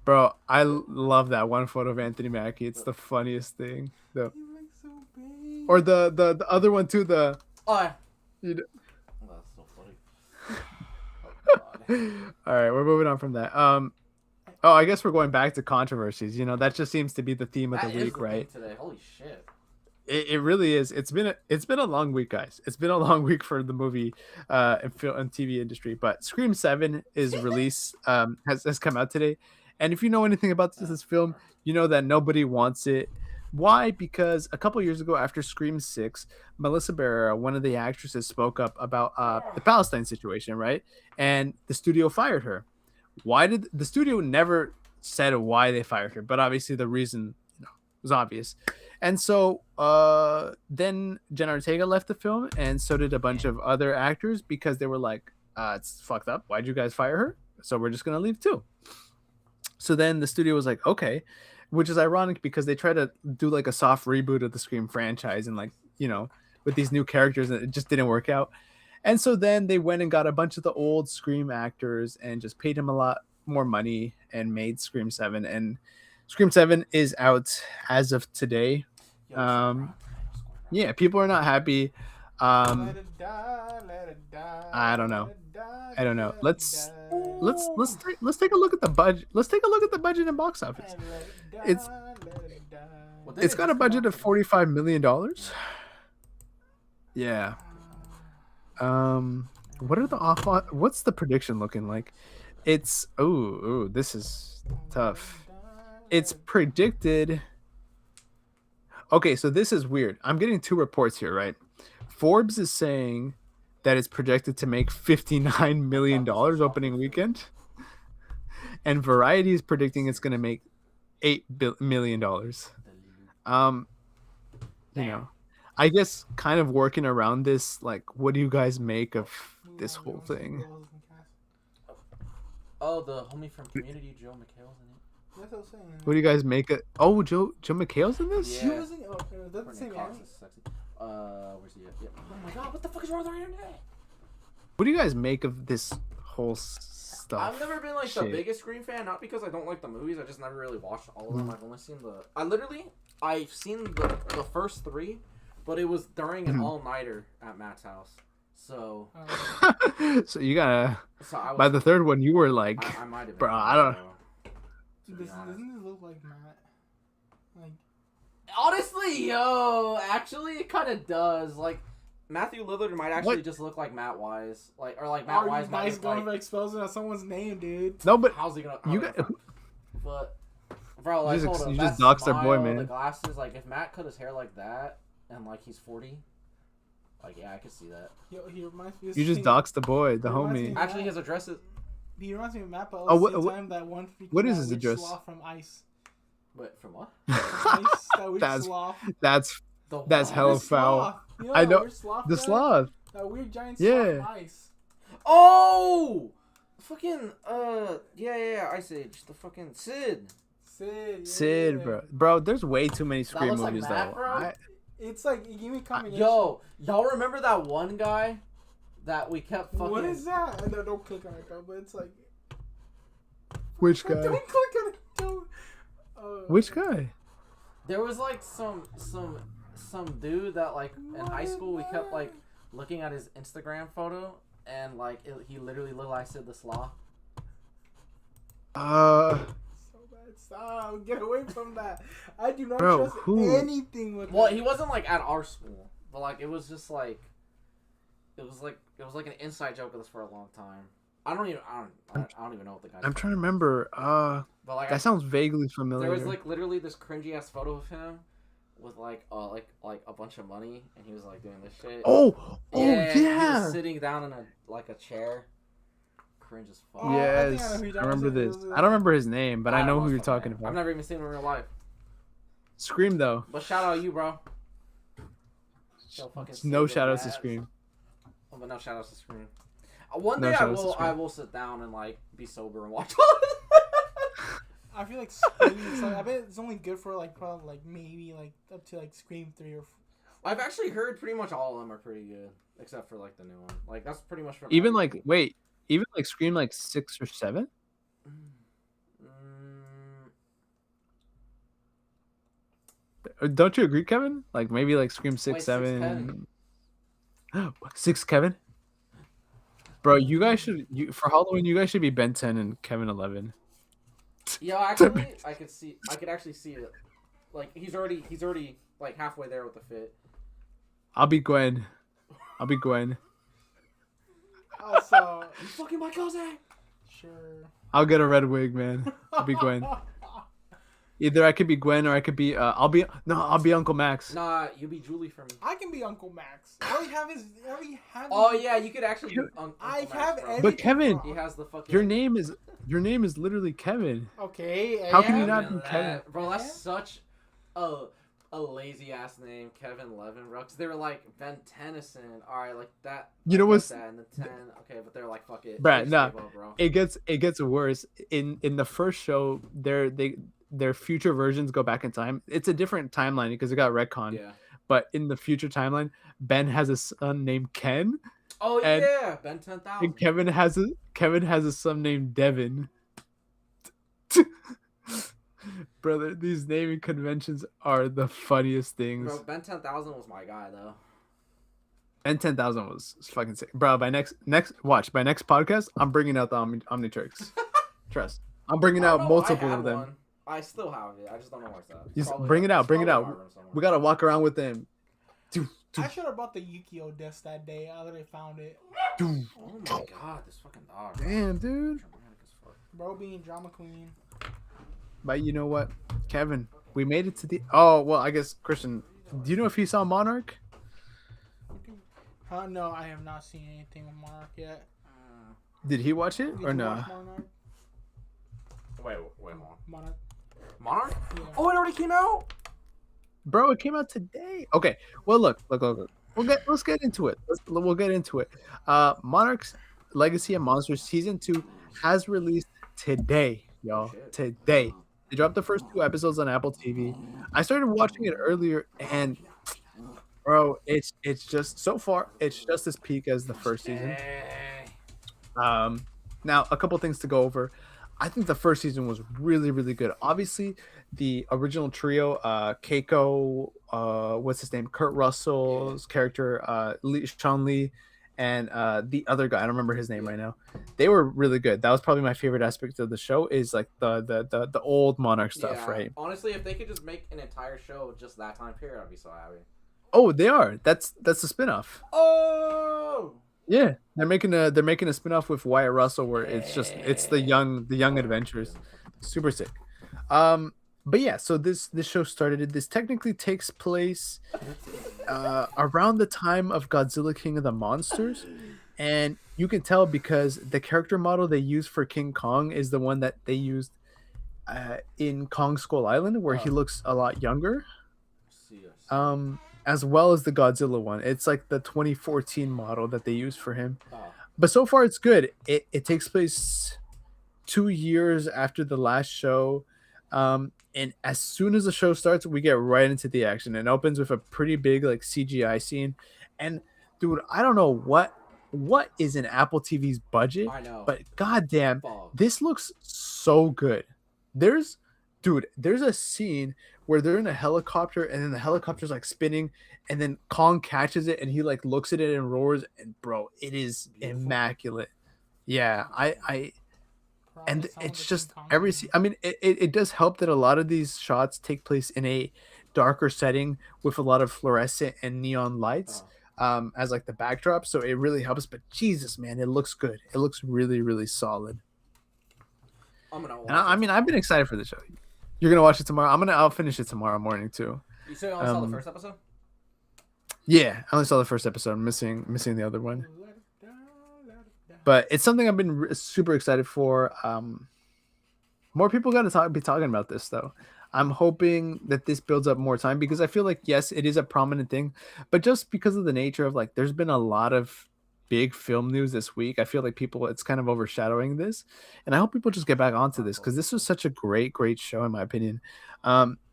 Bro, I love that one photo of Anthony Mackie. It's the funniest thing. He looks so big. Or the other one too. Oh, yeah. You know. That's so funny. Oh, God. All right, we're moving on from that. I guess we're going back to controversies. You know, that just seems to be the theme of That the is week, the right? thing today. Holy shit. It really is. It's been a long week, guys. It's been a long week for the movie and film and TV industry. But Scream 7 is release has come out today. And if you know anything about this film, you know that nobody wants it. Why? Because a couple years ago, after Scream 6, Melissa Barrera, one of the actresses, spoke up about the Palestine situation, right? And the studio fired her. Why did the studio never said why they fired her? But obviously the reason was obvious. And so then Jenna Ortega left the film, and so did a bunch of other actors because they were like, it's fucked up. Why'd you guys fire her? So we're just going to leave too. So then the studio was like, okay, which is ironic because they try to do like a soft reboot of the Scream franchise and like, you know, with these new characters, and it just didn't work out. And so then they went and got a bunch of the old Scream actors and just paid them a lot more money and made Scream 7. And Scream 7 is out as of today. Yeah, people are not happy. I don't know. Let's take a look at the budget. Let's take a look at the budget and box office. It's got a budget of $45 million. Yeah. What's the prediction looking like? It's this is tough. It's predicted. Okay, so this is weird. I'm getting two reports here, right? Forbes is saying that it's projected to make $59 million opening weekend, and Variety is predicting it's going to make $8 million. You know, I guess kind of working around this, like, what do you guys make of this whole thing? Oh, the homie from Community, Joe McHale's in it. That's what I'm saying. What do you guys make of? Oh, Joe McHale's in this? Yeah. He was in, that's the same Cox guy. is sexy. Where's he at? Yep. Oh my god, what the fuck is wrong with our internet? What do you guys make of this whole stuff? I've never been like the biggest Scream fan, not because I don't like the movies. I just never really watched all of them. I've only seen I've seen the first 3, but it was during an all-nighter at Matt's house. So so you gotta. So I was, by the third one, you were like, I might have been. bro, I don't. Doesn't this look like Matt? Like, honestly, actually, it kind of does. Like, Matthew Lillard might actually just look like Matt Wise, like Matt Wise. Nice going for exposing someone's name, dude. No, but how's he gonna? But bro, you like, just doxed our boy, man. The glasses, like, if Matt cut his hair like that and like he's 40, Like, yeah, I can see that. Yo, he reminds me of You just something- doxed the boy, the It reminds me homie. of Actually, his address is. He reminds me of Matt, but Oh, also the time that one freaking what is that his witch address? sloth from Ice. Wait, from what? From Ice, that witch That's- sloth. That's The That's what? hella Weird foul. sloth. You know I that know- weird sloth the guy? sloth. That weird giant Yeah. sloth from Ice. Oh! Fucking, yeah, Ice Age. The fucking Sid. Sid. Sid, yeah. bro. There's way too many Scream looks like movies Matt, though. bro. It's like you give me combination. Yo, y'all remember that one guy that we kept fucking... What is that? No, don't click on it though. But it's like Which don't guy? click on it. Don't. Which guy? There was like some dude that like in high school we kept like looking at his Instagram photo and like he literally looked like Sid the Sloth. Uh, So bad. Stop. Get away from that. I do not Bro, trust who? anything with Well, that. he wasn't like at our school, but like it was just like it was like an inside joke with us for a long time. I don't even know what the guy. I'm trying to remember. But like That sounds vaguely familiar. there was like literally this cringy ass photo of him with like a bunch of money, and he was like doing this shit. Oh, Yeah, he yeah. was sitting down in a chair. Cringe as fuck. Oh, I think I Yes, know who you're I remember talking this. about. I don't remember his name, but I don't know who his you're fucking talking name. about. I've never even seen him in real life. Scream though. But shout out you, bro. Yo, fucking No Sid shout outs to Rat. Scream. Oh, but no shout outs to Scream. One No day shout outs to Scream. I will sit down and like be sober and watch all of it. I feel like Scream. It's like, I bet it's only good for like probably like maybe like up to like Scream 3 or. I've actually heard pretty much all of them are pretty good, except for like the new one. Like that's pretty much from Even everything. like wait, even like Scream like 6 or 7. Don't you agree, Kevin? Like maybe like Scream 6, Wait, 7. 6 Kevin. Bro, you guys should for Halloween. You guys should be Ben 10 and Kevin 11. Yeah, actually, I could actually see it. Like he's already like halfway there with the fit. I'll be Gwen. Also, You fucking my cousin. sure. I'll get a red wig, man. I'll be Gwen. Either I could be Gwen or I could be. I'll be Uncle Max. Nah, you be Julie for me. I can be Uncle Max. I already have his. I already have. Oh his- yeah, you could actually. Be I Uncle have Max, bro. everything. But Kevin, He has the fucking. your name is literally Kevin. Okay. How can you and- not be Kevin? Bro, that's such a lazy ass name, Kevin Levin, bro. Cause they were like Ben Tennyson. All right, like that. You know I get what's- that, and the 10. Okay, but they're like fuck it. Bruh, Just nah. give up, bro. It gets worse. In the first show, their future versions go back in time. It's a different timeline because it got retconned. Yeah. But in the future timeline, Ben has a son named Ken, Oh And- yeah, Ben 10,000. and Kevin has a son named Devin. Brother, these naming conventions are the funniest things. Bro, Ben 10,000 was my guy though. And 10,000 was fucking sick, bro. By next podcast, I'm bringing out the Omnitrix. Trust, I'm bringing I out don't know, multiple I had of them. one. I still have it. I just don't know where it's at. Just Probably bring it out, it's bring it probably out. in my room somewhere. We gotta walk around with them. I should have bought the Yukio disc that day. I literally found it. Oh my god, this fucking dog. bro. Damn, dude. Dramatic as fuck. Bro being drama queen. But you know what, Kevin, we made it to the. Oh well, I guess Christian. Do you know if he saw Monarch? No, I have not seen anything with Monarch yet. Did he watch it Did or you no? watch Monarch? Wait, hold on. Monarch. Monarch? Yeah. Oh, it already came out? Bro, it came out today. Okay. Well, look. Let's get into it. We'll get into it. Monarch's Legacy of Monsters season 2 has released today, y'all. Shit. Today. They dropped the first 2 episodes on Apple TV. I started watching it earlier, and bro, it's just so far it's just as peak as the first season. Now a couple things to go over. I think the first season was really, really good. Obviously, the original trio, Keiko, what's his name? Kurt Russell's character, Sean Lee, and the other guy, I don't remember his name right now. They were really good. That was probably my favorite aspect of the show is like the old Monarch stuff, Yeah, right? Honestly, if they could just make an entire show just that time period, I'd be so happy. Oh, they are. That's a spinoff. Oh! Yeah, they're making a spinoff with Wyatt Russell where it's the young adventures. Super sick. But but yeah, so this show started. This technically takes place around the time of Godzilla King of the Monsters, and you can tell because the character model they use for King Kong is the one that they used in Kong Skull Island, where he looks a lot younger. As well as the Godzilla one. It's like the 2014 model that they use for him. But so far it's good. It takes place 2 years after the last show. And as soon as the show starts, we get right into the action. It opens with a pretty big like CGI scene. And dude, I don't know what is in Apple TV's budget, I know. but goddamn, this looks so good. There's a scene where they're in a helicopter and then the helicopter's like spinning and then Kong catches it and he like looks at it and roars, and bro, it is beautiful. Immaculate. Yeah, and it's just I mean, it does help that a lot of these shots take place in a darker setting with a lot of fluorescent and neon lights as like the backdrop, so it really helps. But Jesus, man, it looks good. It looks really, really solid. I mean, I've been excited for the show. You're gonna watch it tomorrow. I'll finish it tomorrow morning too. You said you only saw the first episode? Yeah, I only saw the first episode. I'm missing the other one. But it's something I've been super excited for. More people got to be talking about this though. I'm hoping that this builds up more time because I feel like yes, it is a prominent thing, but just because of the nature of like, there's been a lot of big film news this week. I feel like it's kind of overshadowing this, and I hope people just get back onto this because this was such a great show in my opinion.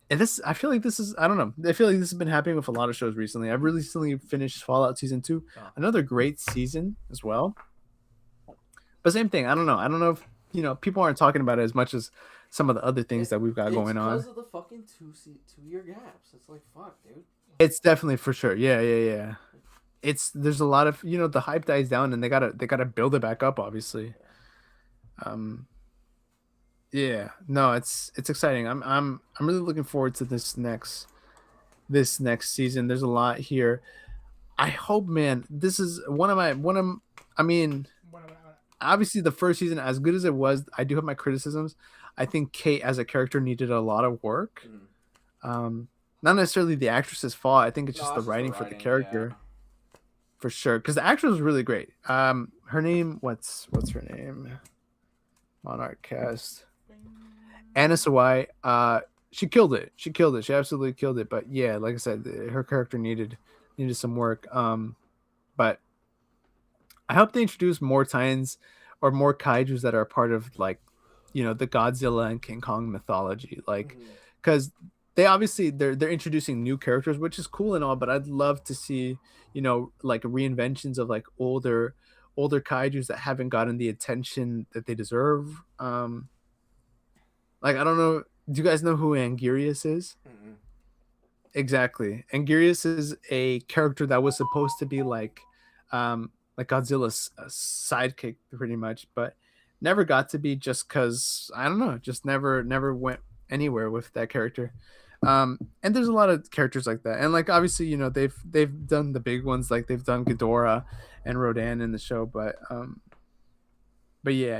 And I feel like this is, I don't know, I feel like this has been happening with a lot of shows recently. I've recently finished Fallout season 2, another great season as well. But same thing, I don't know if people aren't talking about it as much as some of the other things that we've got going on. Because of the fucking 2-year gaps. It's like, fuck, dude. It's definitely for sure. Yeah. There's a lot of the hype dies down and they gotta build it back up, obviously. Yeah, no, it's exciting. I'm really looking forward to this next season. There's a lot here. I hope, man, this is I mean, obviously the first season, as good as it was, I do have my criticisms. I think Kate as a character needed a lot of work. Not necessarily the actress's fault. I think it's just the writing for the character. Yeah. For sure, because the actress was really great. Her name, what's her name? Monarch cast. Anna Sawai. She killed it. She absolutely killed it. But yeah, like I said, her character needed some work. But I hope they introduce more tie-ins or more kaijus that are part of like, the Godzilla and King Kong mythology. Like, because they obviously they're introducing new characters, which is cool and all, but I'd love to see, like reinventions of like older kaijus that haven't gotten the attention that they deserve. Like, I don't know. Do you guys know who Angirius is? Mm-hmm. Exactly. Angirius is a character that was supposed to be like Godzilla's sidekick pretty much, but never got to be just because, I don't know, just never went anywhere with that character. And there's a lot of characters like that, and like obviously they've done the big ones, like they've done Ghidorah and Rodan in the show, but yeah,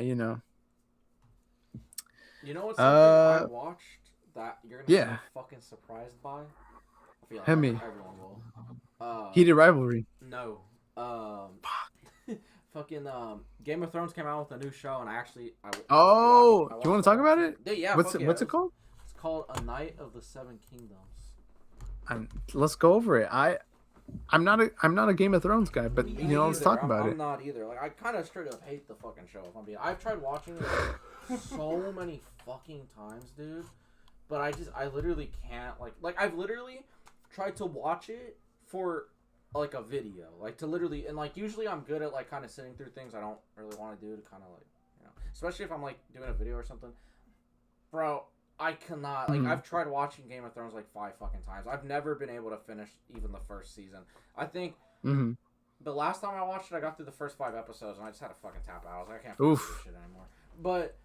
what's something I watched that you're gonna be fucking surprised by? I feel like everyone will. Heated Rivalry. No. Fucking Game of Thrones came out with a new show, and I watched do you want to talk about it? Yeah. What's it called? It's called A Night of the Seven Kingdoms. Let's go over it. I'm not a Game of Thrones guy, but let's talk about it. I'm not either. Like, I kind of straight up hate the fucking show. If I'm being, I've tried watching it so many fucking times, dude. But I literally can't. Like I've literally tried to watch it for like a video, like to literally, and like usually I'm good at like kind of sitting through things I don't really want to do to kind of like, especially if I'm like doing a video or something. Bro, I cannot. Like, I've tried watching Game of Thrones like 5 fucking times. I've never been able to finish even the first season. I think the last time I watched it, I got through the first 5 episodes and I just had to fucking tap out. I was like, I can't finish this shit anymore. But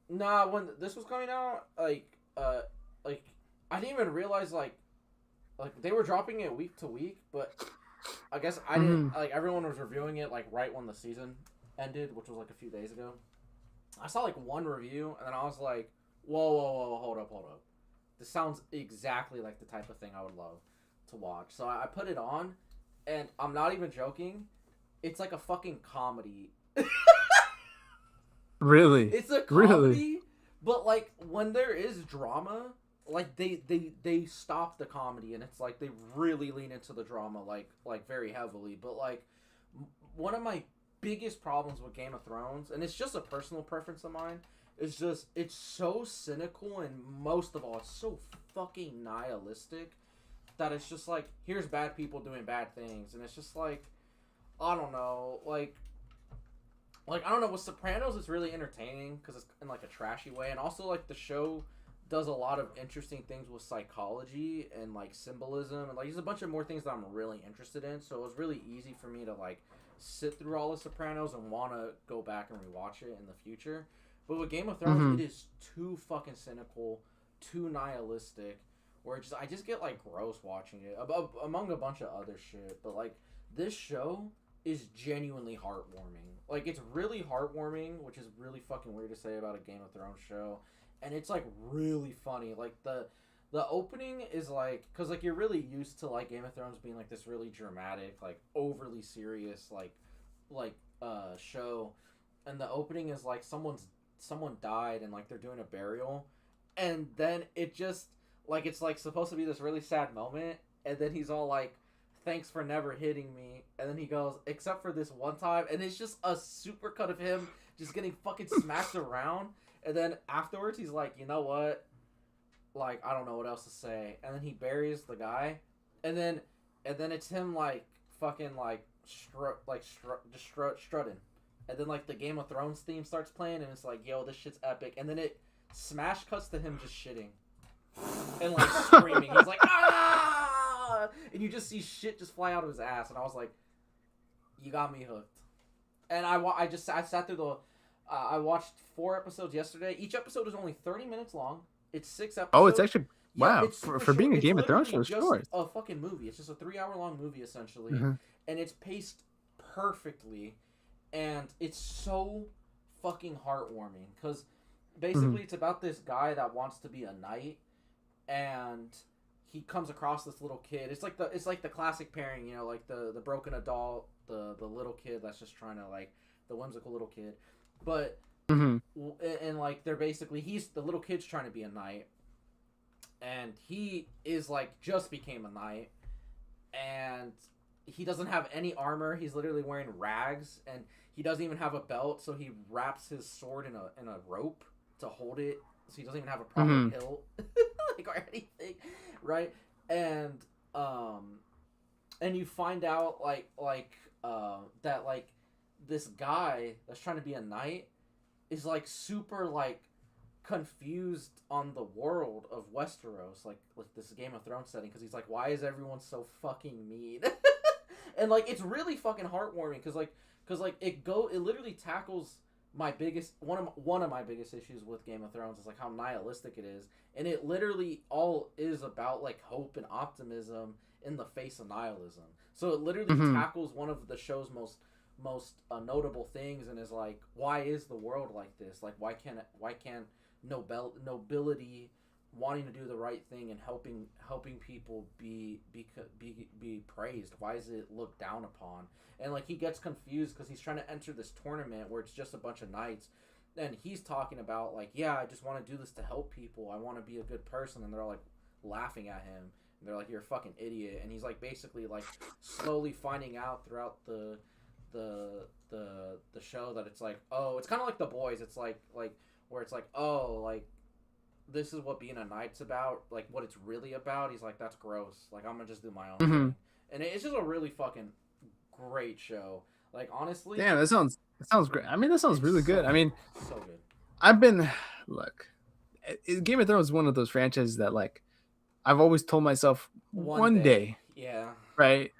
nah, when this was coming out, like I didn't even realize like they were dropping it week to week, but I guess I didn't, like, everyone was reviewing it like right when the season ended, which was like a few days ago. I saw like one review and then I was like, Whoa, hold up. This sounds exactly like the type of thing I would love to watch. So I put it on, and I'm not even joking. It's like a fucking comedy. Really? It's a comedy, Really? but like when there is drama, like they stop the comedy, and it's like they really lean into the drama like very heavily. But like one of my biggest problems with Game of Thrones, and it's just a personal preference of mine, is just it's so cynical, and most of all it's so fucking nihilistic that it's just like, here's bad people doing bad things, and it's just like, I don't know, like I don't know, with Sopranos it's really entertaining because it's in like a trashy way, and also like the show does a lot of interesting things with psychology and like symbolism, and like there's a bunch of more things that I'm really interested in, so it was really easy for me to like sit through all of Sopranos and want to go back and rewatch it in the future. But with Game of Thrones, it is too fucking cynical, too nihilistic, where I just get like gross watching it, among a bunch of other shit. But like this show is genuinely heartwarming. Like it's really heartwarming, which is really fucking weird to say about a Game of Thrones show, and it's like really funny. Like the opening is like, because like you're really used to like Game of Thrones being like this really dramatic, like overly serious show, and the opening is like someone died and like they're doing a burial, and then it just like it's like supposed to be this really sad moment, and then he's all like, thanks for never hitting me, and then he goes, except for this one time, and it's just a super cut of him just getting fucking smacked around, and then afterwards he's like, you know what, like I don't know what else to say, and then he buries the guy, and then it's him like fucking like strutting, and then like the Game of Thrones theme starts playing, and it's like, yo, this shit's epic, and then it smash cuts to him just shitting and like screaming. He's like, ah, and you just see shit just fly out of his ass, and I was like, you got me hooked. And I sat through the I watched 4 episodes yesterday. Each episode is only 30 minutes long. It's 6 episodes. Oh, it's actually, yeah, wow, it's for being a Game of Thrones show, it's just short. a fucking movie. It's just a 3-hour-long movie essentially, and it's paced perfectly, and it's so fucking heartwarming because basically it's about this guy that wants to be a knight, and he comes across this little kid. It's like the classic pairing, you know, like the broken adult, the little kid that's just trying to like the whimsical little kid, but and like they're basically, he's the little kid's trying to be a knight, and he is like just became a knight, and he doesn't have any armor. He's literally wearing rags, and he doesn't even have a belt, so he wraps his sword in a rope to hold it, so he doesn't even have a proper hilt like or anything, right? And you find out that like this guy that's trying to be a knight is like super like confused on the world of Westeros, like this Game of Thrones setting, because he's like, why is everyone so fucking mean? And like it's really fucking heartwarming because it literally tackles my biggest one of my biggest issues with Game of Thrones is like how nihilistic it is, and it literally all is about like hope and optimism in the face of nihilism. So it literally tackles one of the show's most notable things, and is like, why is the world like this? Like why can't nobility wanting to do the right thing and helping people be praised, why is it looked down upon? And like he gets confused because he's trying to enter this tournament where it's just a bunch of knights, and he's talking about like, yeah, I just want to do this to help people, I want to be a good person, and they're all like laughing at him, and they're like, you're a fucking idiot. And he's like basically like slowly finding out throughout the show that it's like, oh, it's kind of like The Boys. It's like where it's like, oh, like this is what being a knight's about, like what it's really about. He's like, that's gross, like I'm gonna just do my own thing. And it's just a really fucking great show. Like honestly, damn, that sounds great. I mean, that sounds really good. I mean, so good. I've been Game of Thrones is one of those franchises that like I've always told myself one day, yeah, right,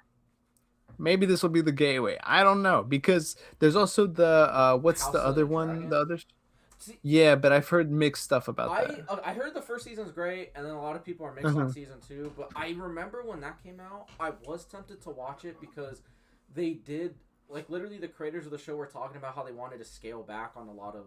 maybe this will be the gateway. I don't know, because there's also the what's House the of other the one? Dragon? The other. See, Yeah, but I've heard mixed stuff about that. I heard the first season's great, and then a lot of people are mixed on season 2. But I remember when that came out, I was tempted to watch it because they did, like, literally the creators of the show were talking about how they wanted to scale back on a lot of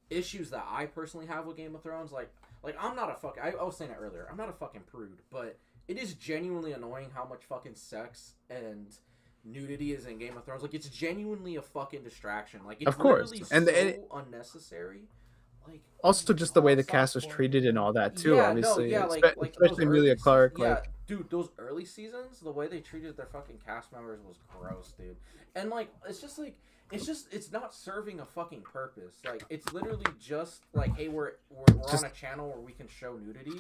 issues that I personally have with Game of Thrones. Like I'm not a fucking. I was saying it earlier. I'm not a fucking prude, but it is genuinely annoying how much fucking sex and nudity is in Game of Thrones. Like, it's genuinely a fucking distraction. Like, it's Of course. literally And so unnecessary. Like, also just the way the Stop cast was for it. treated and all that too. yeah, Obviously, no, yeah, like especially those Emilia early Clarke. yeah, Like, dude, those early seasons, the way they treated their fucking cast members was gross, dude. And like, it's not serving a fucking purpose. Like, it's literally just like, hey, we're on a channel where we can show nudity,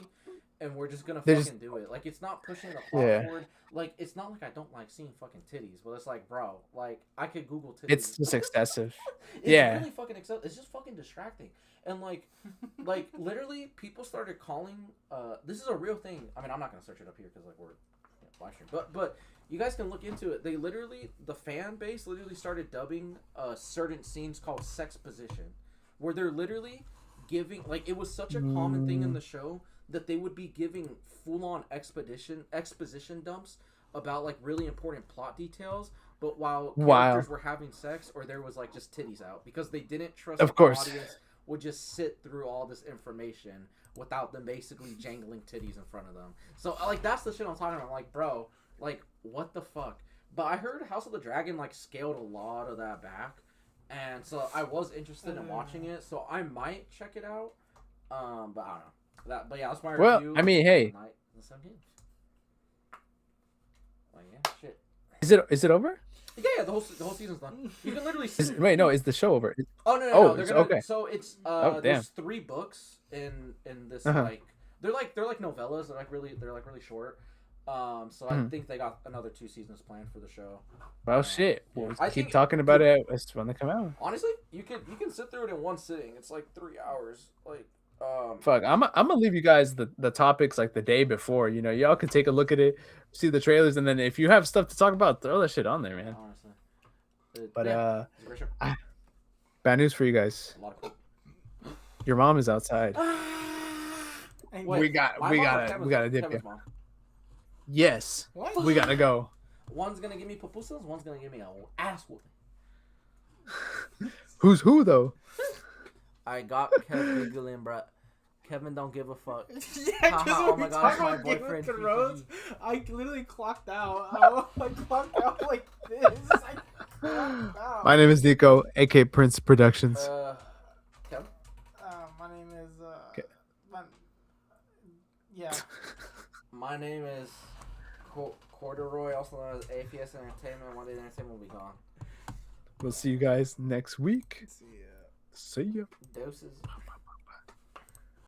and we're just gonna fucking do it. Like, it's not pushing the plot forward. Like, it's not like I don't like seeing fucking titties, but it's like, bro, like, I could Google titties. it's just excessive. It's really fucking excessive. It's just fucking distracting. And like literally, people started calling. This is a real thing. I mean, I'm not gonna search it up here because like we're live stream, but you guys can look into it. They literally, the fan base literally started dubbing certain scenes called sex position, where they're literally giving, like, it was such a common thing in the show that they would be giving full-on exposition dumps about like really important plot details, but while characters were having sex, or there was like just titties out, because they didn't trust the audience would just sit through all this information without them basically jangling titties in front of them. So like, that's the shit I'm talking about. I'm like, bro, like, what the fuck? But I heard House of the Dragon like scaled a lot of that back, and so I was interested in watching it, so I might check it out. But I don't know. But yeah, that's my review. Well, I mean, hey, the 17th. Like, yeah, shit. Is it over? Yeah, the whole season's done. You can literally see. Wait, no, is the show over? Oh no, they're gonna. Okay. So it's there's 3 books in this like they're like novellas. They're like really short. So I think they got another 2 seasons planned for the show. Well, shit. Yeah. We'll keep talking about it when they come out. Honestly, you can sit through it in one sitting. It's like 3 hours. Like, fuck, I'm gonna leave you guys the topics like the day before. You know, y'all can take a look at it, see the trailers, and then if you have stuff to talk about, throw that shit on there, man. Honestly. But yeah, bad news for you guys. a lot of cool. Your mom is outside. Wait, we gotta dip you. Mom? Yes. What? We gotta go. One's gonna give me pupusas. One's gonna give me a ass whooping. Who's who though? I got Kevin giggling, bro. Kevin don't give a fuck. Yeah, because oh when my we God, talk my about Game of boyfriend, Thrones, I literally clocked out. I clocked out like this. I clocked out. My name is Neco, aka Prince Productions. Kevin? My name is Yeah. My name is Corduroy, also known as APS Entertainment. One day the entertainment will be gone. We'll see you guys next week. See ya. See ya. Doses.